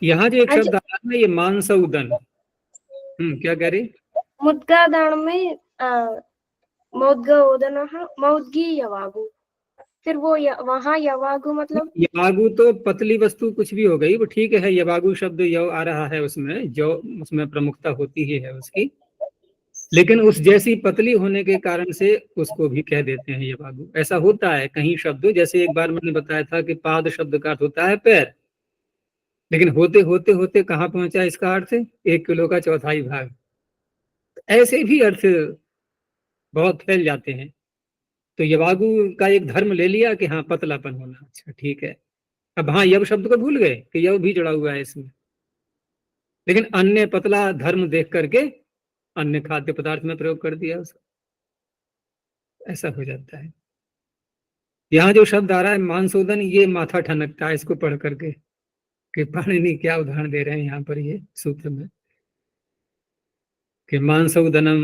यहाँ जो एक शब्द आ रहा है ये मानसौदन, क्या कह रही? मुद्गादान में मौद्गोदनः मौद्गी यवागु, फिर वो वहां यवागु मतलब यवागु तो पतली वस्तु कुछ भी हो गई, वो ठीक है, यवागु शब्द यव आ रहा है उसमें, जो उसमें प्रमुखता होती ही है उसकी, लेकिन उस जैसी पतली होने के कारण से उसको भी कह देते हैं यवागु। ऐसा होता है कहीं शब्द, जैसे एक बार मैंने बताया था कि पाद शब्द का अर्थ होता है पैर, लेकिन होते होते होते कहाँ पहुंचा इसका अर्थ? 1 किलो का चौथाई भाग। ऐसे भी अर्थ बहुत फैल जाते हैं। तो यवागु का एक धर्म ले लिया कि हाँ पतलापन होना, अच्छा ठीक है। अब हाँ यव शब्द को भूल गए कि यव भी जुड़ा हुआ है इसमें, लेकिन अन्य पतला धर्म देख करके अन्य खाद्य पदार्थ में प्रयोग कर दिया उसका, ऐसा हो जाता है। यहाँ जो शब्द आ रहा है मानसोदन, ये माथा ठनकता है इसको पढ़ करके कि पाणिनि क्या उदाहरण दे रहे हैं यहाँ पर ये सूत्र में, कि मानसोदनम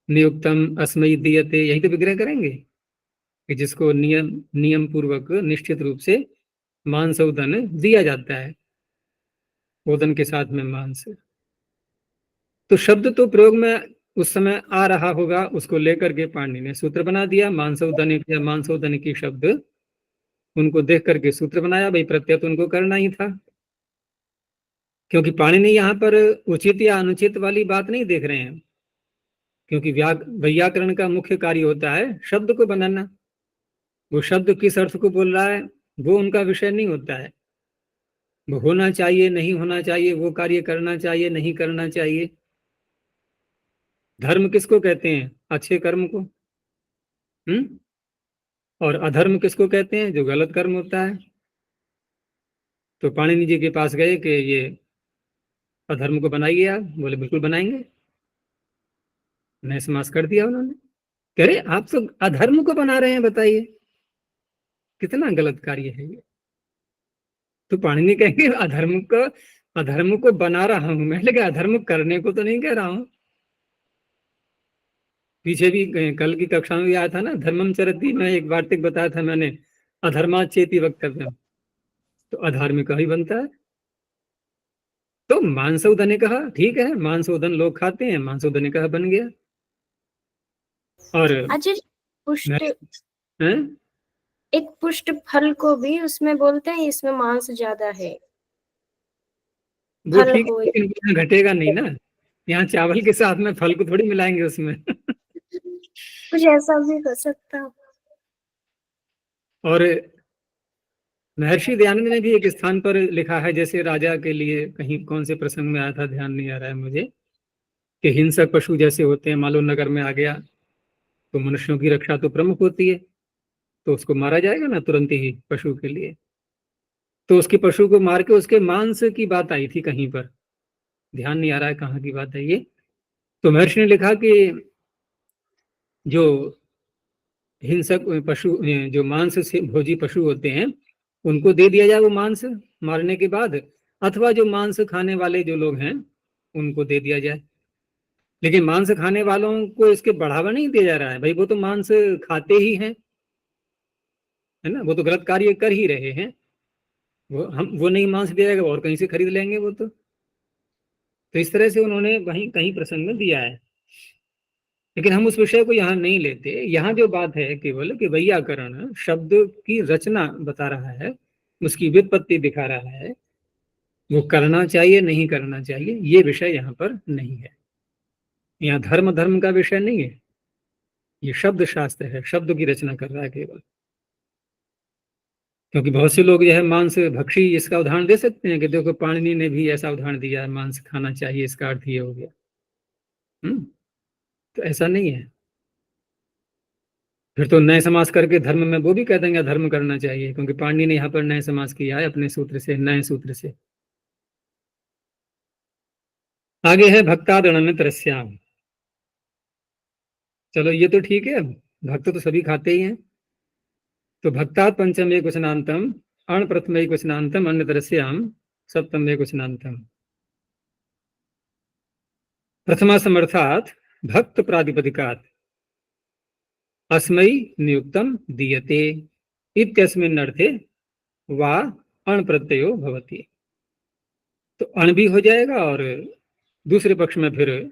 नियुक्तम अस्मयी दीयते, यही तो विग्रह करेंगे कि जिसको नियम नियम पूर्वक निश्चित रूप से मांसोदन दिया जाता है, ओदन के साथ में मांस। तो शब्द तो प्रयोग में उस समय आ रहा होगा, उसको लेकर के पाणिनि ने सूत्र बना दिया। मांसोदन या मांसोदन की शब्द उनको देख करके सूत्र बनाया, भाई प्रत्यय तो उनको करना ही था, क्योंकि पाणिनि यहाँ पर उचित या अनुचित वाली बात नहीं देख रहे हैं, क्योंकि व्याकरण का मुख्य कार्य होता है शब्द को बनाना। वो शब्द किस अर्थ को बोल रहा है वो उनका विषय नहीं होता है, वो होना चाहिए नहीं होना चाहिए, वो कार्य करना चाहिए नहीं करना चाहिए। धर्म किसको कहते हैं? अच्छे कर्म को। और अधर्म किसको कहते हैं? जो गलत कर्म होता है। तो पाणिनि जी के पास गए कि ये अधर्म को बनाइए आप। बोले बिल्कुल बनाएंगे। नए समास कर दिया उन्होंने। कह रहे आप तो अधर्म को बना रहे हैं, बताइए कितना गलत कार्य है ये। तो पाणिनि कहेंगे अधर्म को बना रहा हूं मैं, लेकिन अधर्म करने को तो नहीं कह रहा हूं। पीछे भी कल की कक्षा में भी आया था ना, धर्मम चरती में एक वार्तिक बताया था मैंने, अधर्मा चेति वक्तव्यम, तो अधार्मिक ही बनता है। तो मांसोदन ने कहा ठीक है, मांसोदन लोग खाते हैं, मांसोदन ने कहा बन गया। और अच्छा जी, पुष्ट हैं? एक पुष्ट फल को भी उसमें बोलते हैं इसमें मांस ज्यादा है। वो फल ठीक हो है, लेकिन यहाँ घटेगा नहीं ना। यहाँ चावल के साथ में फल को थोड़ी मिलाएंगे उसमें। कुछ ऐसा भी हो सकता। और महर्षि दयानंद ने भी एक स्थान पर लिखा है, जैसे राजा के लिए कहीं कौन से प्रसंग में आया था, ध्यान नहीं आ रहा है मुझे, कि हिंसक पशु जैसे होते हैं, मालो नगर में आ गया तो मनुष्यों की रक्षा तो प्रमुख होती है, तो उसको मारा जाएगा ना तुरंत ही पशु के लिए। तो उसके पशु को मार के उसके मांस की बात आई थी कहीं पर, ध्यान नहीं आ रहा है कहाँ की बात है ये। तो महर्षि ने लिखा कि जो हिंसक पशु, जो मांस से भोजी पशु होते हैं, उनको दे दिया जाए वो मांस मारने के बाद, अथवा जो मांस खाने वाले जो लोग हैं उनको दे दिया जाए। लेकिन मांस खाने वालों को इसके बढ़ावा नहीं दिया जा रहा है, भाई वो तो मांस खाते ही हैं, है ना, वो तो गलत कार्य कर ही रहे हैं। वो नहीं मांस दिया जाएगा, और कहीं से खरीद लेंगे वो तो इस तरह से उन्होंने वहीं कहीं प्रसंग में दिया है। लेकिन हम उस विषय को यहाँ नहीं लेते। यहाँ जो बात है केवल कि वैयाकरण शब्द की रचना बता रहा है, उसकी व्युत्पत्ति दिखा रहा है, वो करना चाहिए नहीं करना चाहिए ये विषय यहाँ पर नहीं है। यहाँ धर्म धर्म का विषय नहीं है, ये शब्द शास्त्र है, शब्द की रचना कर रहा है केवल। क्योंकि बहुत से लोग जो है मांस भक्षी इसका उदाहरण दे सकते हैं कि देखो पाणिनि ने भी ऐसा उदाहरण दिया है, मांस खाना चाहिए, इसका अर्थ ये हो गया। तो ऐसा नहीं है। फिर तो नए समास करके धर्म में वो भी कह देंगे धर्म करना चाहिए, क्योंकि पाणिनि ने यहाँ पर नए समास किया है अपने सूत्र से, नए सूत्र से। आगे है भक्तादणमित्रस्याम। चलो ये तो ठीक है, भक्त तो सभी खाते ही हैं। तो भक्तात् पंचम एक वचनांतम, अण प्रथम एक वचनांतम, अन्यतरस्याम सप्तम एक वचनांतम। प्रथमा समर्थात् भक्त प्रातिपदिकात् अस्मै नियुक्तम दीयते इत्यस्मिन् अर्थे वा अण प्रत्ययो भवति। तो अण भी हो जाएगा, और दूसरे पक्ष में फिर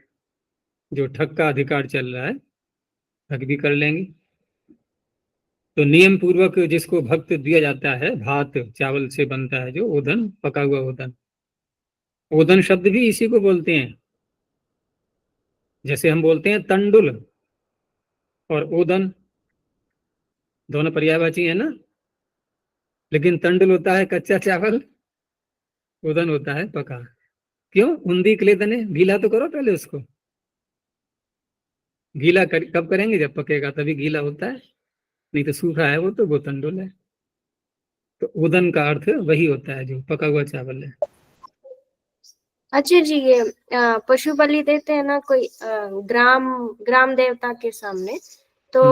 जो ठग का अधिकार चल रहा है, ठग भी कर लेंगे। तो नियम पूर्वक जिसको भक्त दिया जाता है, भात चावल से बनता है जो ओदन, पका हुआ ओदन, ओदन शब्द भी इसी को बोलते हैं। जैसे हम बोलते हैं तंडुल और ओदन, दोनों पर्यायवाची है ना। लेकिन तंडुल होता है कच्चा चावल, ओदन होता है पका। क्यों? उंदी के लिए दने, गीला तो करो पहले उसको। कब करेंगे? जब पकेगा तभी गीला होता है, नहीं तो सूखा है वो तंडुल है। तो उदन का अर्थ वही होता है जो पका हुआ चावल है। अच्छा जी, ये पशु बलि देते हैं ना कोई ग्राम देवता के सामने, तो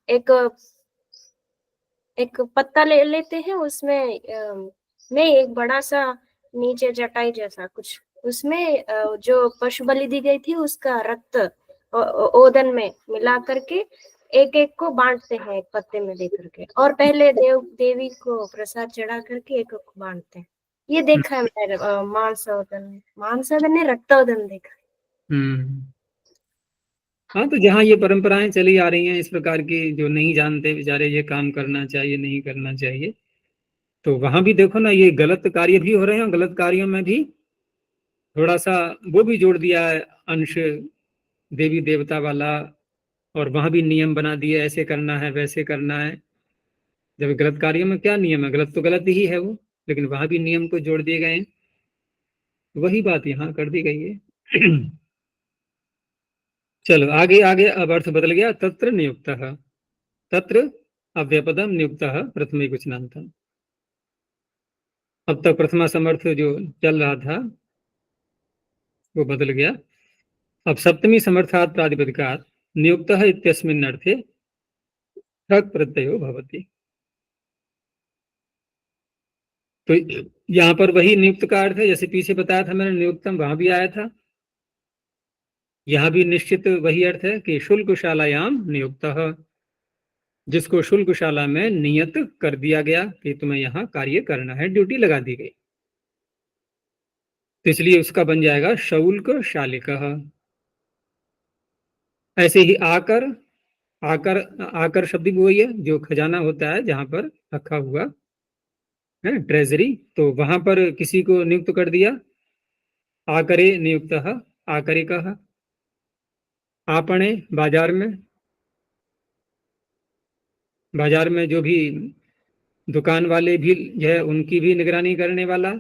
एक पत्ता ले लेते हैं, उसमें में एक बड़ा सा नीचे चटाई जैसा कुछ, उसमें जो पशु बलि दी गई थी उसका रक्त ओदन में मिला करके एक एक को बांटते हैं, एक पत्ते में दे करके, और पहले देवी को प्रसाद चढ़ा करके एक को बांटते हैं। ये देखा है मैंने मांसोदन ने रक्तोदन देखा। हाँ, तो जहाँ ये परंपराएं चली आ रही हैं इस प्रकार की, जो नहीं जानते बेचारे ये काम करना चाहिए नहीं करना चाहिए, तो वहां भी देखो ना, ये गलत कार्य भी हो रहे हैं, और गलत कार्यों में भी थोड़ा सा वो भी जोड़ दिया है अंश देवी देवता वाला, और वहां भी नियम बना दिए ऐसे करना है वैसे करना है। जब गलत कार्यों में क्या नियम है? गलत तो गलत ही है वो, लेकिन वहां भी नियम को जोड़ दिए गए हैं। वही बात यहाँ कर दी गई है। चलो आगे आगे, अब अर्थ बदल गया। तत्र नियुक्त, तत्र अव्यपदम नियुक्त प्रथम वचनांतम। अब तक प्रथमा समर्थ जो चल रहा था वो बदल गया। अब सप्तमी समर्थात् प्रातिपदिकात् नियुक्तः इत्यस्मिन् अर्थे ठक् प्रत्ययो भवति। तो यहाँ पर वही नियुक्त का अर्थ है, जैसे पीछे बताया था मैंने, नियुक्तम वहां भी आया था, यहाँ भी निश्चित वही अर्थ है कि शुल्कशालायाम नियुक्तः, जिसको शुल्कशाला में नियत कर दिया गया कि तुम्हें यहाँ कार्य करना है, ड्यूटी लगा दी गई, तो इसलिए उसका बन जाएगा शौल्क शालिकः। ऐसे ही आकर, आकर, आकर शब्द भी वही है जो खजाना होता है जहां पर रखा हुआ है, ट्रेजरी, तो वहां पर किसी को नियुक्त कर दिया, आकरे नियुक्तः आकरिकः। आपणे, बाजार में, बाजार में जो भी दुकान वाले भी जो है उनकी भी निगरानी करने वाला,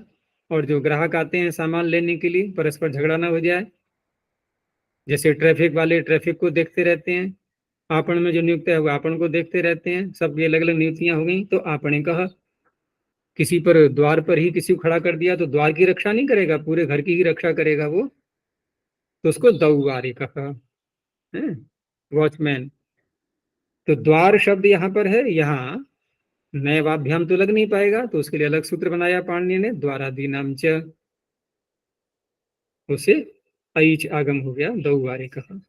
और जो ग्राहक आते हैं सामान लेने के लिए, परस्पर झगड़ा ना हो जाए। जैसे ट्रैफिक वाले ट्रैफिक को देखते रहते हैं, आपण में जो नियुक्त है वो आपण को देखते रहते हैं, सबकी अलग अलग नियुक्तियां हो गई, तो आपणे कहा। किसी पर द्वार पर ही किसी को खड़ा कर दिया तो द्वार की रक्षा नहीं करेगा, पूरे घर की ही रक्षा करेगा वो, तो उसको दौवारी कहा है, वॉचमैन। तो द्वार शब्द यहाँ पर है, यहाँ नैवाभ्याम तो लग नहीं पाएगा, तो उसके लिए अलग सूत्र बनाया पाणिनि ने, द्वारादीनाम च, उसे ऐच आगम हो गया, दौवारी कहा।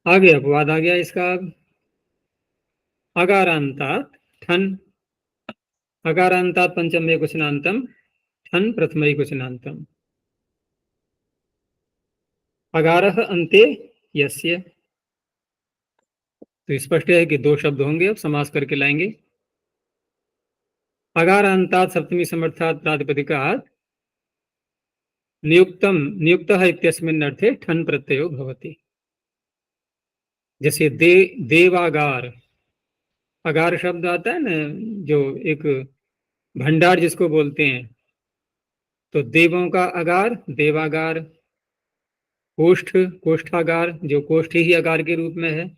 आगे अपवाद आ गया इसका। अगारांतात ठन, अगारांतात पंचम एकवचनांतम, ठन प्रथम एकवचनांतम। अगारह अन्ते यस्य, तो स्पष्ट है कि दो शब्द होंगे, अब समास करके लाएंगे। अगारांतात सप्तमी समर्थात् प्रातिपदिकात् नियुक्तम नियुक्तः इत्यस्मिन् अर्थे ठन प्रत्ययो भवति। जैसे देवागार, अगार शब्द आता है ना, जो एक भंडार जिसको बोलते हैं, तो देवों का अगार देवागार, कोष्ठ कोष्ठागार, जो कोष्ठ ही अगार के रूप में है,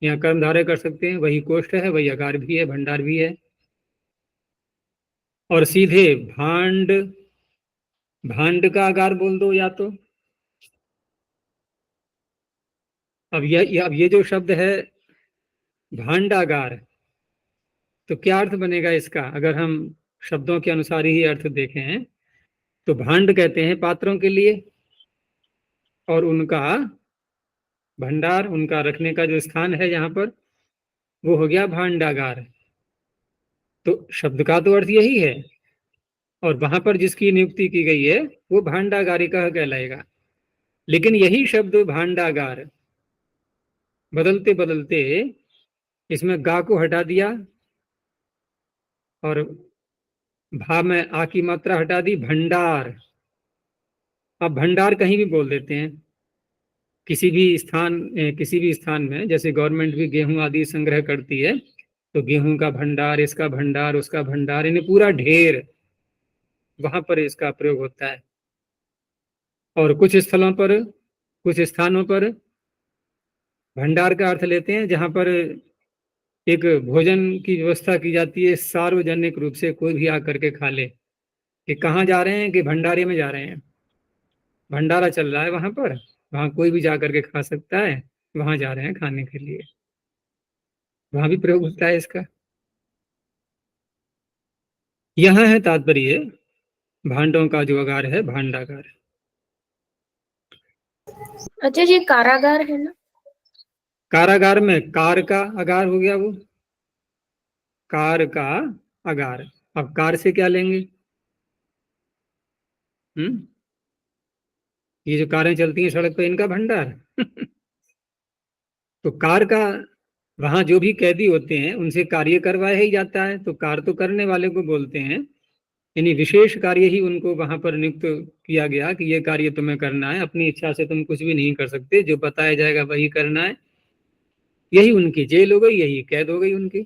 यहाँ कर्मधारय कर सकते हैं, वही कोष्ठ है, वही अगार भी है, भंडार भी है। और सीधे भांड, भांड का अगार बोल दो या तो। अब ये जो शब्द है भांडागार, तो क्या अर्थ बनेगा इसका, अगर हम शब्दों के अनुसार ही अर्थ देखें, तो भांड कहते हैं पात्रों के लिए, और उनका भंडार, उनका रखने का जो स्थान है यहाँ पर, वो हो गया भांडागार। तो शब्द का तो अर्थ यही है, और वहां पर जिसकी नियुक्ति की गई है वो भांडागारिका कहलाएगा। लेकिन यही शब्द भांडागार बदलते बदलते इसमें गा को हटा दिया और भा में आ की मात्रा हटा दी, भंडार। अब भंडार कहीं भी बोल देते हैं, किसी भी स्थान में, जैसे गवर्नमेंट भी गेहूं आदि संग्रह करती है, तो गेहूं का भंडार, इसका भंडार, उसका भंडार, यानी पूरा ढेर, वहां पर इसका प्रयोग होता है। और कुछ स्थलों पर, कुछ स्थानों पर भंडार का अर्थ लेते हैं जहां पर एक भोजन की व्यवस्था की जाती है, सार्वजनिक रूप से कोई भी आकर के खा ले, कि कहाँ जा रहे हैं, कि भंडारे में जा रहे हैं, भंडारा चल रहा है वहां पर, वहां कोई भी जा करके खा सकता है, वहां जा रहे हैं खाने के लिए, वहां भी प्रयोग होता है इसका। यहाँ है तात्पर्य भांडों का जो अगार है भांडागार। अच्छा जी, कारागार है ना? कारागार में कार का अगार हो गया, वो कार का अगार। अब कार से क्या लेंगे? ये जो कारें चलती हैं सड़क पे, इनका भंडार तो कार का, वहां जो भी कैदी होते हैं उनसे कार्य करवाया ही जाता है, तो कार तो करने वाले को बोलते हैं, यानी विशेष कार्य ही उनको वहां पर नियुक्त किया गया कि ये कार्य तुम्हें करना है, अपनी इच्छा से तुम कुछ भी नहीं कर सकते, जो बताया जाएगा वही करना है। यही उनकी जेल हो गई, यही कैद हो गई उनकी।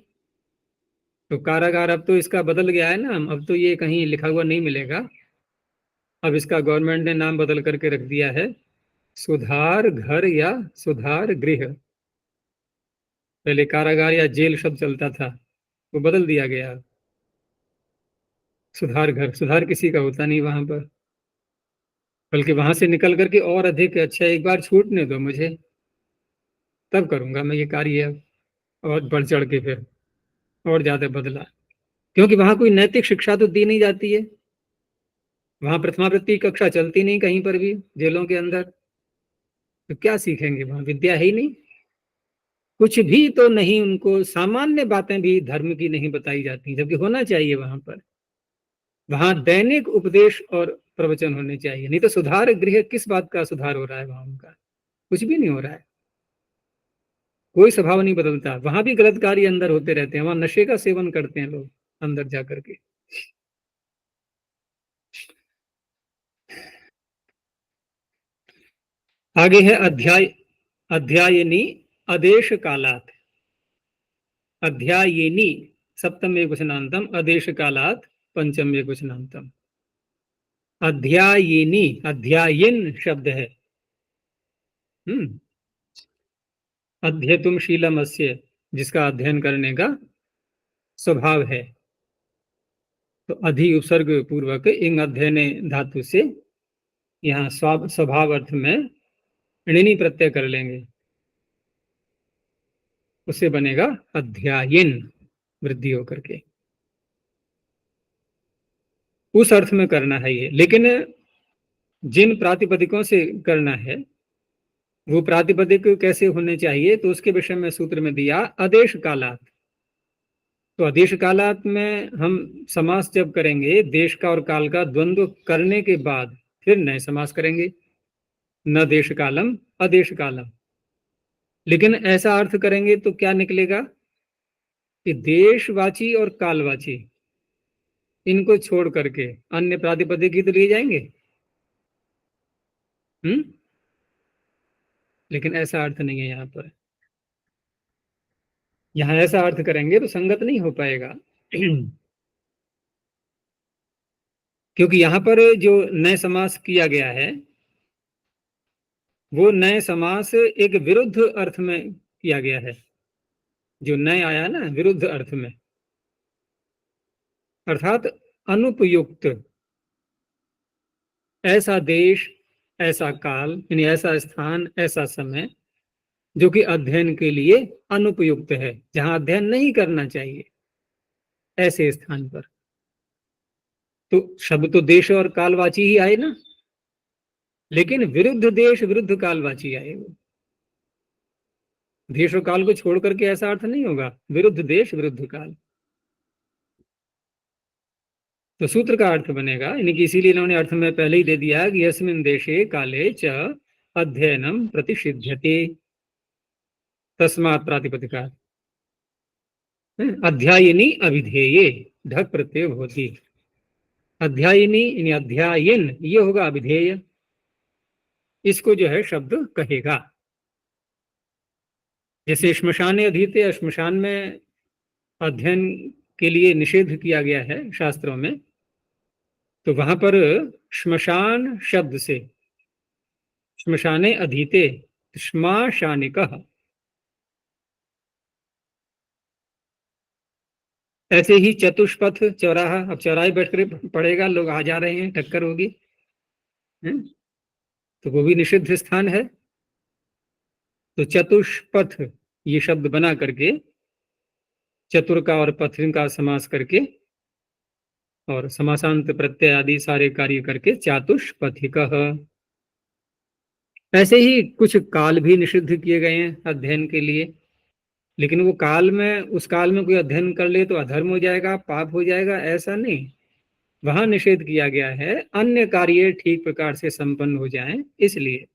तो कारागार अब तो इसका बदल गया है ना, अब तो ये कहीं लिखा हुआ नहीं मिलेगा, अब इसका गवर्नमेंट ने नाम बदल करके रख दिया है सुधार घर या सुधार गृह। पहले कारागार या जेल शब्द चलता था, वो बदल दिया गया। सुधार घर, सुधार किसी का होता नहीं वहां पर, बल्कि वहां से निकल करके और अधिक अच्छा एक बार छूटने दो मुझे, तब करूंगा मैं ये कार्य और बढ़ चढ़ के फिर और ज्यादा बदला। क्योंकि वहां कोई नैतिक शिक्षा तो दी नहीं जाती है, वहां प्रथमावृत्ति कक्षा चलती नहीं कहीं पर भी जेलों के अंदर, तो क्या सीखेंगे, वहां विद्या है ही नहीं, कुछ भी तो नहीं, उनको सामान्य बातें भी धर्म की नहीं बताई जाती, जबकि होना चाहिए वहां पर। वहां दैनिक उपदेश और प्रवचन होने चाहिए, नहीं तो सुधार गृह किस बात का सुधार हो रहा है वहां उनका, कुछ भी नहीं हो रहा है, कोई स्वभाव नहीं बदलता, वहां भी गलत कार्य अंदर होते रहते हैं, वहां नशे का सेवन करते हैं लोग अंदर जाकर के। आगे है अध्याय, अध्यायनी आदेश कालात, अध्यायनी सप्तम एक वचनांतम, आदेश कालात पंचम एक वचनांतम। अध्यायनी, अध्यायन शब्द है, अध्येतुम शीलम अस्य, जिसका अध्ययन करने का स्वभाव है। तो अधि उपसर्ग पूर्वक इंग अध्ययन धातु से यहाँ स्वभाव अर्थ में ऋणी प्रत्यय कर लेंगे, उससे बनेगा अध्यायन, वृद्धि होकर के, उस अर्थ में करना है ये। लेकिन जिन प्रातिपदिकों से करना है वो प्रातिपदिक कैसे होने चाहिए, तो उसके विषय में सूत्र में दिया आदेश कालात। तो आदेश कालात में हम समास जब करेंगे देश का और काल का द्वंद्व करने के बाद फिर नए समास करेंगे, न देश कालम आदेश कालम। लेकिन ऐसा अर्थ करेंगे तो क्या निकलेगा कि देशवाची और कालवाची इनको छोड़ करके अन्य प्रातिपदिक ही तो लिए जाएंगे। लेकिन ऐसा अर्थ नहीं है यहाँ पर, यहाँ ऐसा अर्थ करेंगे तो संगत नहीं हो पाएगा। क्योंकि यहाँ पर जो नए समास किया गया है वो नए समास एक विरुद्ध अर्थ में किया गया है, जो नए आया ना विरुद्ध अर्थ में, अर्थात अनुपयुक्त, ऐसा देश, ऐसा काल, यानी ऐसा स्थान, ऐसा समय जो कि अध्ययन के लिए अनुपयुक्त है, जहां अध्ययन नहीं करना चाहिए, ऐसे स्थान पर। तो शब्द तो देश और कालवाची ही आए ना, लेकिन विरुद्ध देश विरुद्ध कालवाची आए, वो देश और काल को छोड़ करके ऐसा अर्थ नहीं होगा, विरुद्ध देश विरुद्ध काल। तो सूत्र का अर्थ बनेगा, यानी कि इसीलिए इन्होंने अर्थ में पहले ही दे दिया कि यस्मिन् देशे काले च अध्ययनम प्रतिषिध्यते, तस्मात् प्रातिपदिका अध्यायिनी अभिधेये ढक प्रत्यय होती, अध्यायिनी यानी अध्यायन ये होगा अभिधेय, इसको जो है शब्द कहेगा। जैसे श्मशाने अधीते, श्मशान में अध्ययन के लिए निषेध किया गया है शास्त्रों में, तो वहां पर श्मशान शब्द से श्मशाने अधीते श्माशानिकः, ऐसे ही चतुष्पथ चौराहा, अब चौराहे बैठ कर पड़ेगा, लोग आ जा रहे हैं, टक्कर होगी, तो वो भी निषिद्ध स्थान है। तो चतुष्पथ ये शब्द बना करके चतुर का और पथ का समास करके और समासांत प्रत्यय आदि सारे कार्य करके चातुष्पथिकः। ऐसे ही कुछ काल भी निषिद्ध किए गए हैं अध्ययन के लिए, लेकिन वो काल में, उस काल में कोई अध्ययन कर ले तो अधर्म हो जाएगा, पाप हो जाएगा, ऐसा नहीं, वहां निषेध किया गया है अन्य कार्य ठीक प्रकार से संपन्न हो जाएं इसलिए।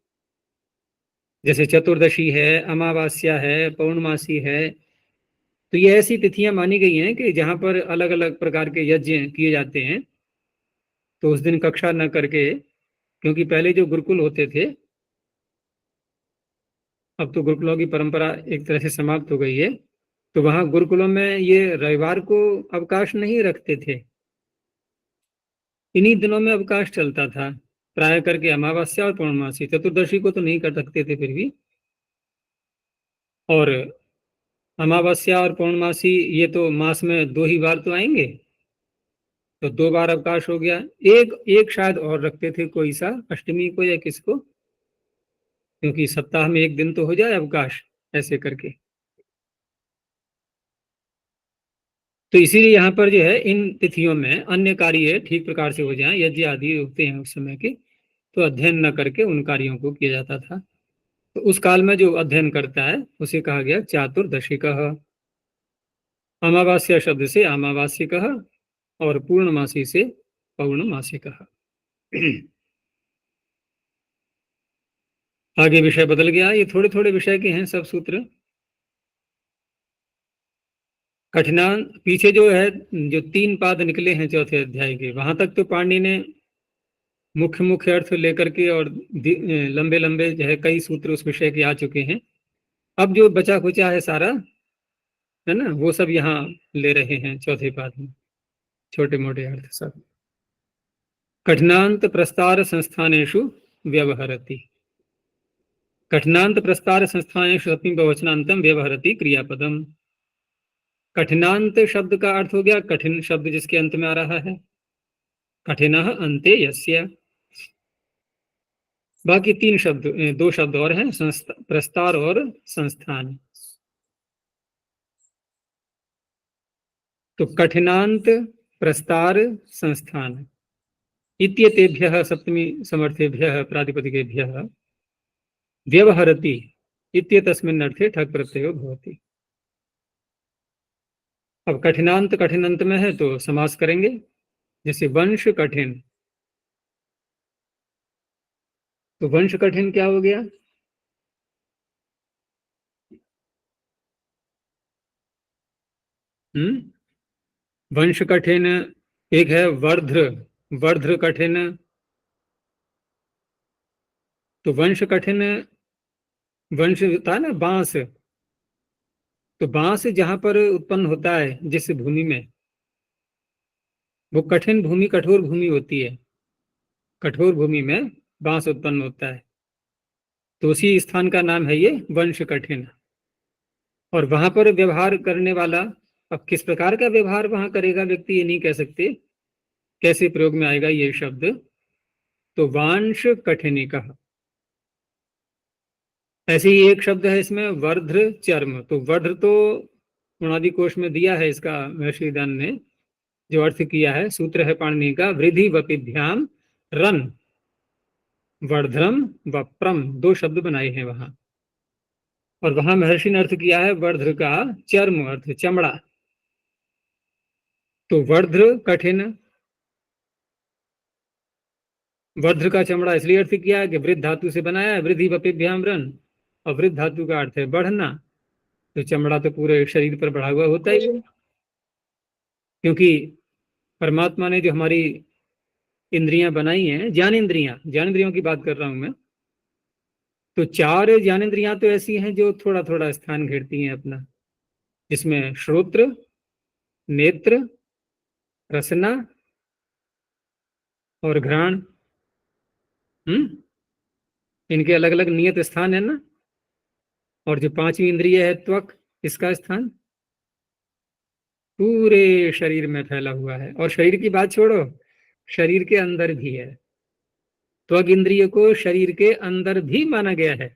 जैसे चतुर्दशी है, अमावास्या है, पौर्णमासी है, तो ये ऐसी तिथियां मानी गई हैं कि जहां पर अलग अलग प्रकार के यज्ञ किए जाते हैं, तो उस दिन कक्षा न करके, क्योंकि पहले जो गुरुकुल होते थे, अब तो गुरुकुलों की परंपरा एक तरह से समाप्त हो गई है, तो वहां गुरुकुलों में ये रविवार को अवकाश नहीं रखते थे, इन्हीं दिनों में अवकाश चलता था, प्राय करके अमावस्या और पौर्णमासी, चतुर्दशी को तो नहीं कर सकते थे फिर भी, और अमावस्या और पौर्णमासी ये तो मास में 2 ही बार तो आएंगे, तो 2 बार अवकाश हो गया। एक एक शायद और रखते थे कोई सा, अष्टमी को या किसको, क्योंकि सप्ताह में एक दिन तो हो जाए अवकाश, ऐसे करके। तो इसीलिए यहाँ पर जो है इन तिथियों में अन्य कार्य ठीक प्रकार से हो जाए, यज्ञ आदि होते हैं उस समय के, तो अध्ययन न करके उन कार्यों को किया जाता था। तो उस काल में जो अध्ययन करता है उसे कहा गया चातुर्दशिकः। अमावास्या शब्द से अमावास्यिकः और पूर्णमासी से पौर्णमासिकः। आगे विषय बदल गया, ये थोड़े थोड़े विषय के हैं सब सूत्र। कठिनान पीछे जो है, जो 3 पाद निकले हैं चौथे अध्याय के, वहां तक तो पाणिनि ने मुख्य मुख्य अर्थ लेकर के और लंबे लंबे जो है कई सूत्र उस विषय के आ चुके हैं। अब जो बचा खुचा है सारा, है ना, वो सब यहाँ ले रहे हैं चौथे पाद में, छोटे मोटे अर्थ सब। कठिनांत प्रस्तार संस्थानेषु व्यवहरति। कठिनांत प्रस्तार संस्थानेषु सप्तमी बहुवचनांतम व्यवहरति क्रियापदम। कठिनांत शब्द का अर्थ हो गया कठिन शब्द जिसके अंत में आ रहा है, कठिनः अन्ते यस्य। बाकी 3 शब्द, 2 शब्द और हैं, प्रस्तार और संस्थान। तो कठिनांत प्रस्तार संस्थान इत्येतेभ्यः सप्तमी समर्थेभ्यः प्रातिपदिकेभ्यः व्यवहरति इत्येतस्मिन् अर्थे ठक् प्रत्ययो भवति। अब कठिनांत कठिनांत में है तो समास करेंगे, जैसे वंश कठिन, तो वंश कठिन क्या हो गया? वंश कठिन। एक है वर्ध्र, वर्ध्र कठिन। तो वंश कठिन, वंश होता है ना बांस, तो बांस जहां पर उत्पन्न होता है जिस भूमि में, वो कठिन भूमि, कठोर भूमि होती है। कठोर भूमि में बांस उत्पन्न होता है, तो उसी स्थान का नाम है ये वंश कठिन। और वहां पर व्यवहार करने वाला, अब किस प्रकार का व्यवहार वहां करेगा व्यक्ति ये नहीं कह सकते, कैसे प्रयोग में आएगा ये शब्द। तो वांश कठिनिकः। ऐसे ही एक शब्द है इसमें वर्ध्र चर्म। तो वर्ध्र तो उणादि कोश में दिया है, इसका महर्षिदान ने जो अर्थ किया है, सूत्र है पाणिनि का, वृद्धि वपिभ्याम रन वर्ध्रम वप्रम, 2 शब्द बनाए हैं वहां। और वहां महर्षि ने अर्थ किया है वर्ध्र का चर्म, अर्थ चमड़ा। तो वर्ध्र कठिन, वर्ध्र का चमड़ा इसलिए अर्थ किया है कि वृद्ध धातु से बनाया है, वृद्धि वपिभ्याम रन, और वृद्ध धातु का अर्थ है बढ़ना, तो चमड़ा तो पूरे शरीर पर बढ़ा हुआ होता ही है। क्योंकि परमात्मा ने जो हमारी इंद्रियां बनाई हैं, ज्ञानेंद्रियों की बात कर रहा हूं मैं, तो 4 ज्ञानेंद्रियां तो ऐसी हैं जो थोड़ा थोड़ा स्थान घेरती हैं अपना, जिसमें श्रोत्र, नेत्र, रसना और घ्राण, इनके अलग अलग नियत स्थान है ना। और जो 5वीं इंद्रिय है त्वक, इसका स्थान पूरे शरीर में फैला हुआ है। और शरीर की बात छोड़ो, शरीर के अंदर भी है। त्वक इंद्रिय को शरीर के अंदर भी माना गया है।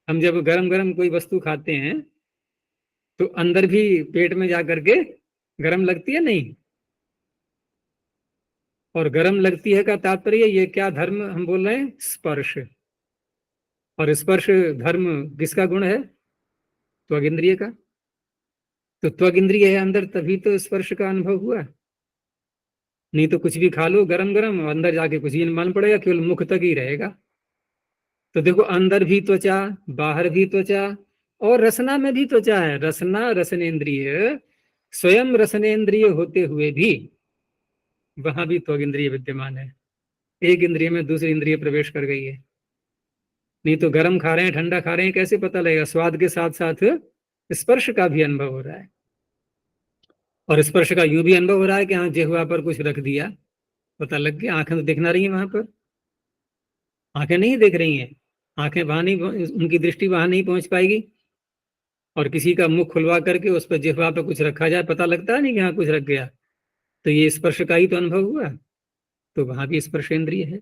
हम जब गरम गरम कोई वस्तु खाते हैं तो अंदर भी पेट में जाकर के गरम लगती है नहीं। और गरम लगती है का तात्पर्य ये क्या धर्म हम बोल रहे हैं? स्पर्श। और स्पर्श धर्म किसका गुण है? त्वक इंद्रिय का। तो त्वक इंद्रिय है अंदर, तभी तो स्पर्श का अनुभव हुआ। नहीं तो कुछ भी खा लो गरम गरम, अंदर जाके कुछ ही मालूम पड़ेगा, केवल मुख तक ही रहेगा। तो देखो, अंदर भी त्वचा, बाहर भी त्वचा, और रसना में भी त्वचा है। रसना, रसनेन्द्रिय, स्वयं रसनेन्द्रिय होते हुए भी वहां भी त्वक इंद्रिय विद्यमान है। एक इंद्रिय में दूसरी इंद्रिय प्रवेश कर गई है। नहीं तो गरम खा रहे हैं, ठंडा खा रहे हैं, कैसे पता लगेगा? स्वाद के साथ साथ स्पर्श का भी अनुभव हो रहा है। और स्पर्श का यूं भी अनुभव हो रहा है कि हाँ, जिह्वा पर कुछ रख दिया, पता लग गया। आंखें तो दिख ना रही है वहां पर, आंखें नहीं देख रही हैं, आंखें वहां नहीं, उनकी दृष्टि वहां नहीं पहुंच पाएगी। और किसी का मुख खुलवा करके उस पर जिह्वा पर कुछ रखा जाए, पता लगता है नहीं कि हाँ कुछ रख गया। तो ये स्पर्श का ही तो अनुभव हुआ, तो वहां भी स्पर्शेंद्रिय है,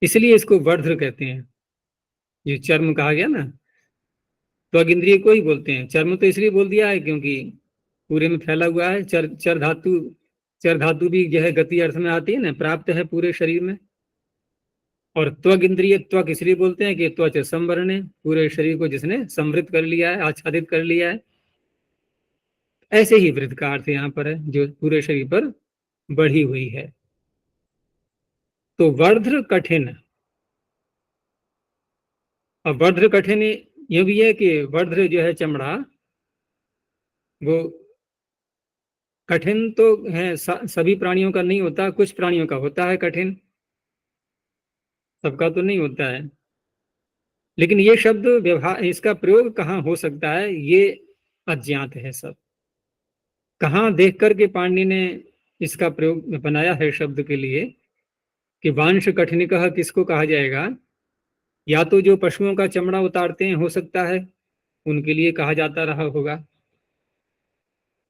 इसलिए इसको वर्ध्र कहते हैं। ये चर्म कहा गया ना, त्वग इंद्रिय को ही बोलते हैं। चर्म तो इसलिए बोल दिया है क्योंकि पूरे में फैला हुआ है। चर धातु भी जो है गति अर्थ में आती है ना, प्राप्त है पूरे शरीर में। और त्वग इंद्रिय, त्वक इसलिए बोलते हैं कि त्वच संवरण, पूरे शरीर को जिसने समृद्ध कर लिया है, आच्छादित कर लिया है। ऐसे ही वृद्ध का अर्थ यहाँ पर है, जो पूरे शरीर पर बढ़ी हुई है। तो वर्ध्र कठिन, और वर्ध्र कठिन ये भी है कि वर्ध्र जो है चमड़ा, वो कठिन तो है, सभी प्राणियों का नहीं होता, कुछ प्राणियों का होता है कठिन, सबका तो नहीं होता है। लेकिन ये शब्द व्यवहार, इसका प्रयोग कहाँ हो सकता है ये अज्ञात है सब। कहाँ देख करके पाणिनि ने इसका प्रयोग बनाया है शब्द के लिए कि वांश कठिनिकः किसको कहा जाएगा? या तो जो पशुओं का चमड़ा उतारते हैं, हो सकता है उनके लिए कहा जाता रहा होगा,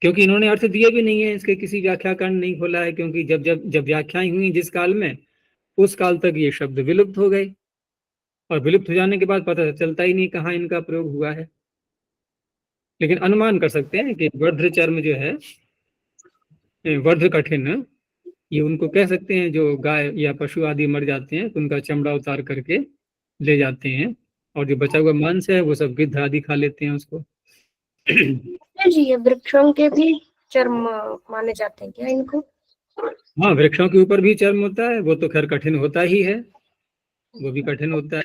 क्योंकि इन्होंने अर्थ दिए भी नहीं है, इसके किसी व्याख्याकरण नहीं खोला है, क्योंकि जब जब जब व्याख्याएं हुई जिस काल में, उस काल तक ये शब्द विलुप्त हो गए, और विलुप्त हो जाने के बाद पता चलता ही नहीं कहाँ इनका प्रयोग हुआ है। लेकिन अनुमान कर सकते हैं कि वर्ध्र चर्म जो है, वर्ध्र कठिन, ये उनको कह सकते हैं जो गाय या पशु आदि मर जाते हैं तो उनका चमड़ा उतार करके ले जाते हैं, और जो बचा हुआ मांस है वो सब गिद्ध आदि खा लेते हैं उसको। जी, ये वृक्षों के भी चर्म माने जाते हैं क्या इनको? हाँ, वृक्षों के ऊपर भी चर्म होता है, वो तो खैर कठिन होता ही है, वो भी कठिन होता है।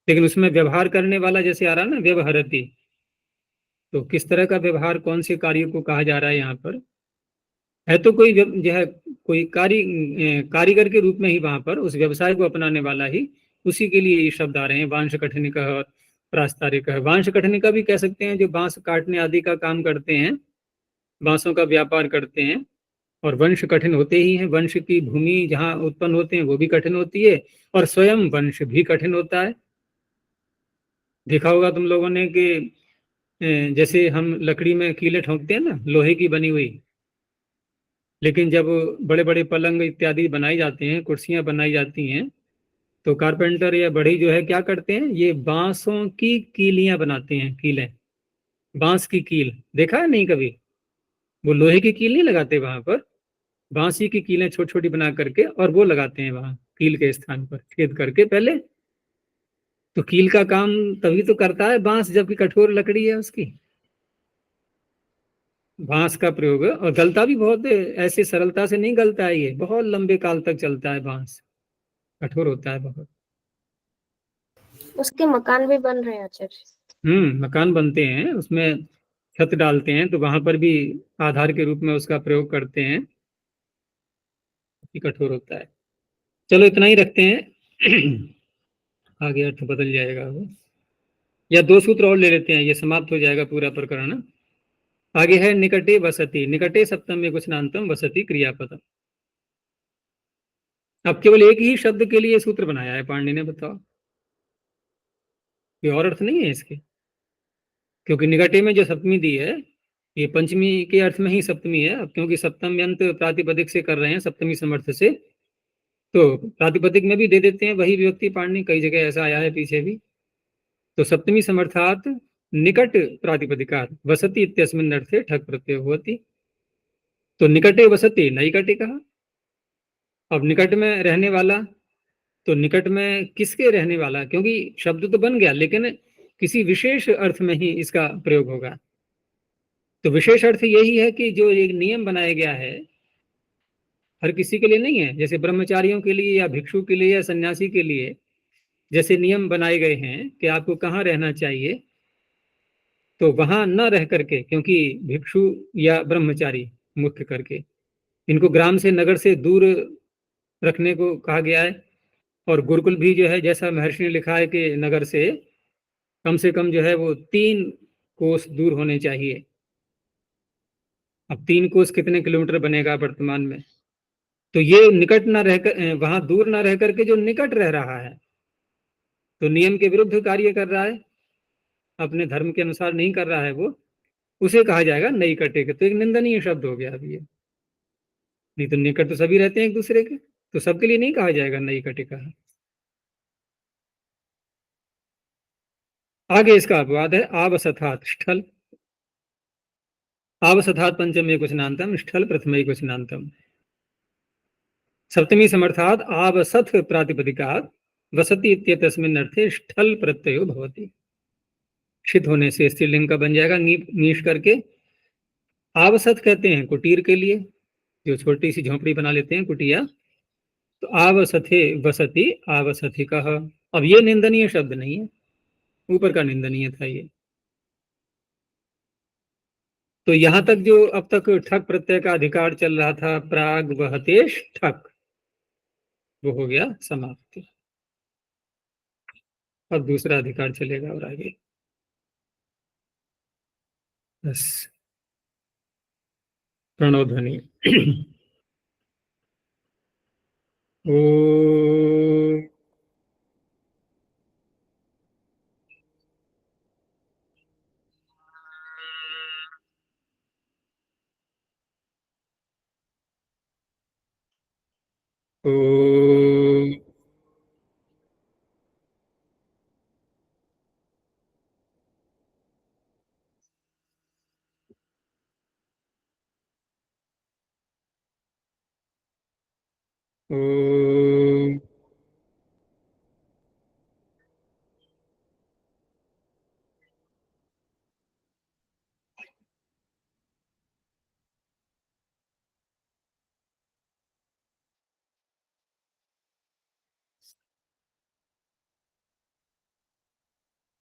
लेकिन उसमें व्यवहार करने वाला जैसे आ रहा है ना, व्यवहारती, तो किस तरह का व्यवहार, कौन से कार्य को कहा जा रहा है यहाँ पर? है तो कोई जो है कोई कारीगर के रूप में ही वहां पर उस व्यवसाय को अपनाने वाला ही, उसी के लिए ये शब्द आ रहे हैं, वांश कठिनिका और प्रास्तारिक। वांश कठिनिका भी कह सकते हैं जो बांस काटने आदि का काम करते हैं, बांसों का व्यापार करते हैं। और वंश कठिन होते ही हैं, वंश की भूमि जहाँ उत्पन्न होते हैं वो भी कठिन होती है, और स्वयं वंश भी कठिन होता है। देखा होगा तुम लोगों ने कि जैसे हम लकड़ी में कीलें ठोकते हैं ना, लोहे की बनी हुई, लेकिन जब बड़े बड़े पलंग इत्यादि बनाई जाते हैं, कुर्सियां बनाई जाती हैं, तो कारपेंटर या बढ़ई जो है क्या करते हैं, ये बांसों की कीलियां बनाते हैं, कीलें, बांस की कील देखा है नहीं कभी? वो लोहे की कील नहीं लगाते वहां पर, बांस ही की कीलें छोटी छोटी बना करके, और वो लगाते हैं वहां कील के स्थान पर छेद करके पहले। तो कील का काम तभी तो करता है बांस, जबकि कठोर लकड़ी है उसकी। बांस का प्रयोग, और गलता भी बहुत ऐसे सरलता से नहीं गलता है, ये बहुत लंबे काल तक चलता है, बांस कठोर होता है बहुत। उसके मकान भी बन रहे हैं आचार्य। मकान बनते हैं, उसमें छत डालते हैं, तो वहां पर भी आधार के रूप में उसका प्रयोग करते हैं, कठोर होता है। चलो इतना ही रखते हैं, आगे अर्थ बदल जाएगा वो। या दो सूत्र और ले लेते हैं, ये समाप्त हो जाएगा पूरा प्रकरण। आगे है निकटे वसति, निकटे सप्तम में कुछ नान्तम, वसति क्रियापदम। अब केवल एक ही शब्द के लिए सूत्र बनाया है पाणिनि ने, बताओ, कोई और अर्थ नहीं है इसके, क्योंकि निकटे में जो सप्तमी दी है ये पंचमी के अर्थ में ही सप्तमी है। अब क्योंकि सप्तम अंत प्रातिपदिक से कर रहे हैं, सप्तमी समर्थ से, तो प्रातिपदिक में भी दे देते हैं वही विभक्ति पाणिनि, कई जगह ऐसा आया है पीछे भी। तो सप्तमी समर्थात निकट प्रातिपदिकात वसति इत्यस्मिन् अर्थे ठक प्रत्यय होती। तो निकटे वसति नैकटे कहा। अब निकट में रहने वाला, तो निकट में किसके रहने वाला, क्योंकि शब्द तो बन गया लेकिन किसी विशेष अर्थ में ही इसका प्रयोग होगा। तो विशेष अर्थ यही है कि जो एक नियम बनाया गया है, हर किसी के लिए नहीं है, जैसे ब्रह्मचारियों के लिए या भिक्षु के लिए या सन्यासी के लिए जैसे नियम बनाए गए हैं कि आपको कहाँ रहना चाहिए, तो वहां न रह करके, क्योंकि भिक्षु या ब्रह्मचारी मुख्य करके इनको ग्राम से, नगर से दूर रखने को कहा गया है। और गुरुकुल भी जो है, जैसा महर्षि ने लिखा है कि नगर से कम जो है वो 3 कोस दूर होने चाहिए। अब 3 कोस कितने किलोमीटर बनेगा वर्तमान में? तो ये निकट ना रहकर, वहां दूर ना रह करके जो निकट रह रहा है, तो नियम के विरुद्ध कार्य कर रहा है, अपने धर्म के अनुसार नहीं कर रहा है वो, उसे कहा जाएगा नई कटे। तो एक निंदनीय शब्द हो गया अभी ये। नहीं तो निकट तो सभी रहते हैं एक दूसरे के, तो सबके लिए नहीं कहा जाएगा नई कटिका। आगे इसका अपवाद है आवसथात स्थल। आवसथात पंचमी क्वचनांतम स्थल प्रथम क्वचनांतम। सप्तमी समर्थात आवसथ प्रातिपदिकात वसति इत्येतस्मिन् अर्थे स्थल प्रत्ययो भवति। शित होने से स्त्रीलिंग का बन जाएगा नीश करके। आवसथ कहते हैं कुटीर के लिए, जो छोटी सी झोंपड़ी बना लेते हैं कुटिया, तो आवसथे वसति आवसथिकः। अब ये निंदनीय शब्द नहीं है, ऊपर का निंदनीय था ये। तो यहां तक जो अब तक ठक प्रत्यय का अधिकार चल रहा था, प्राग वहतेश ठक, वो हो गया समाप्त। अब दूसरा अधिकार चलेगा और आगे बस प्रणव ध्वनि। ओ ओ ओ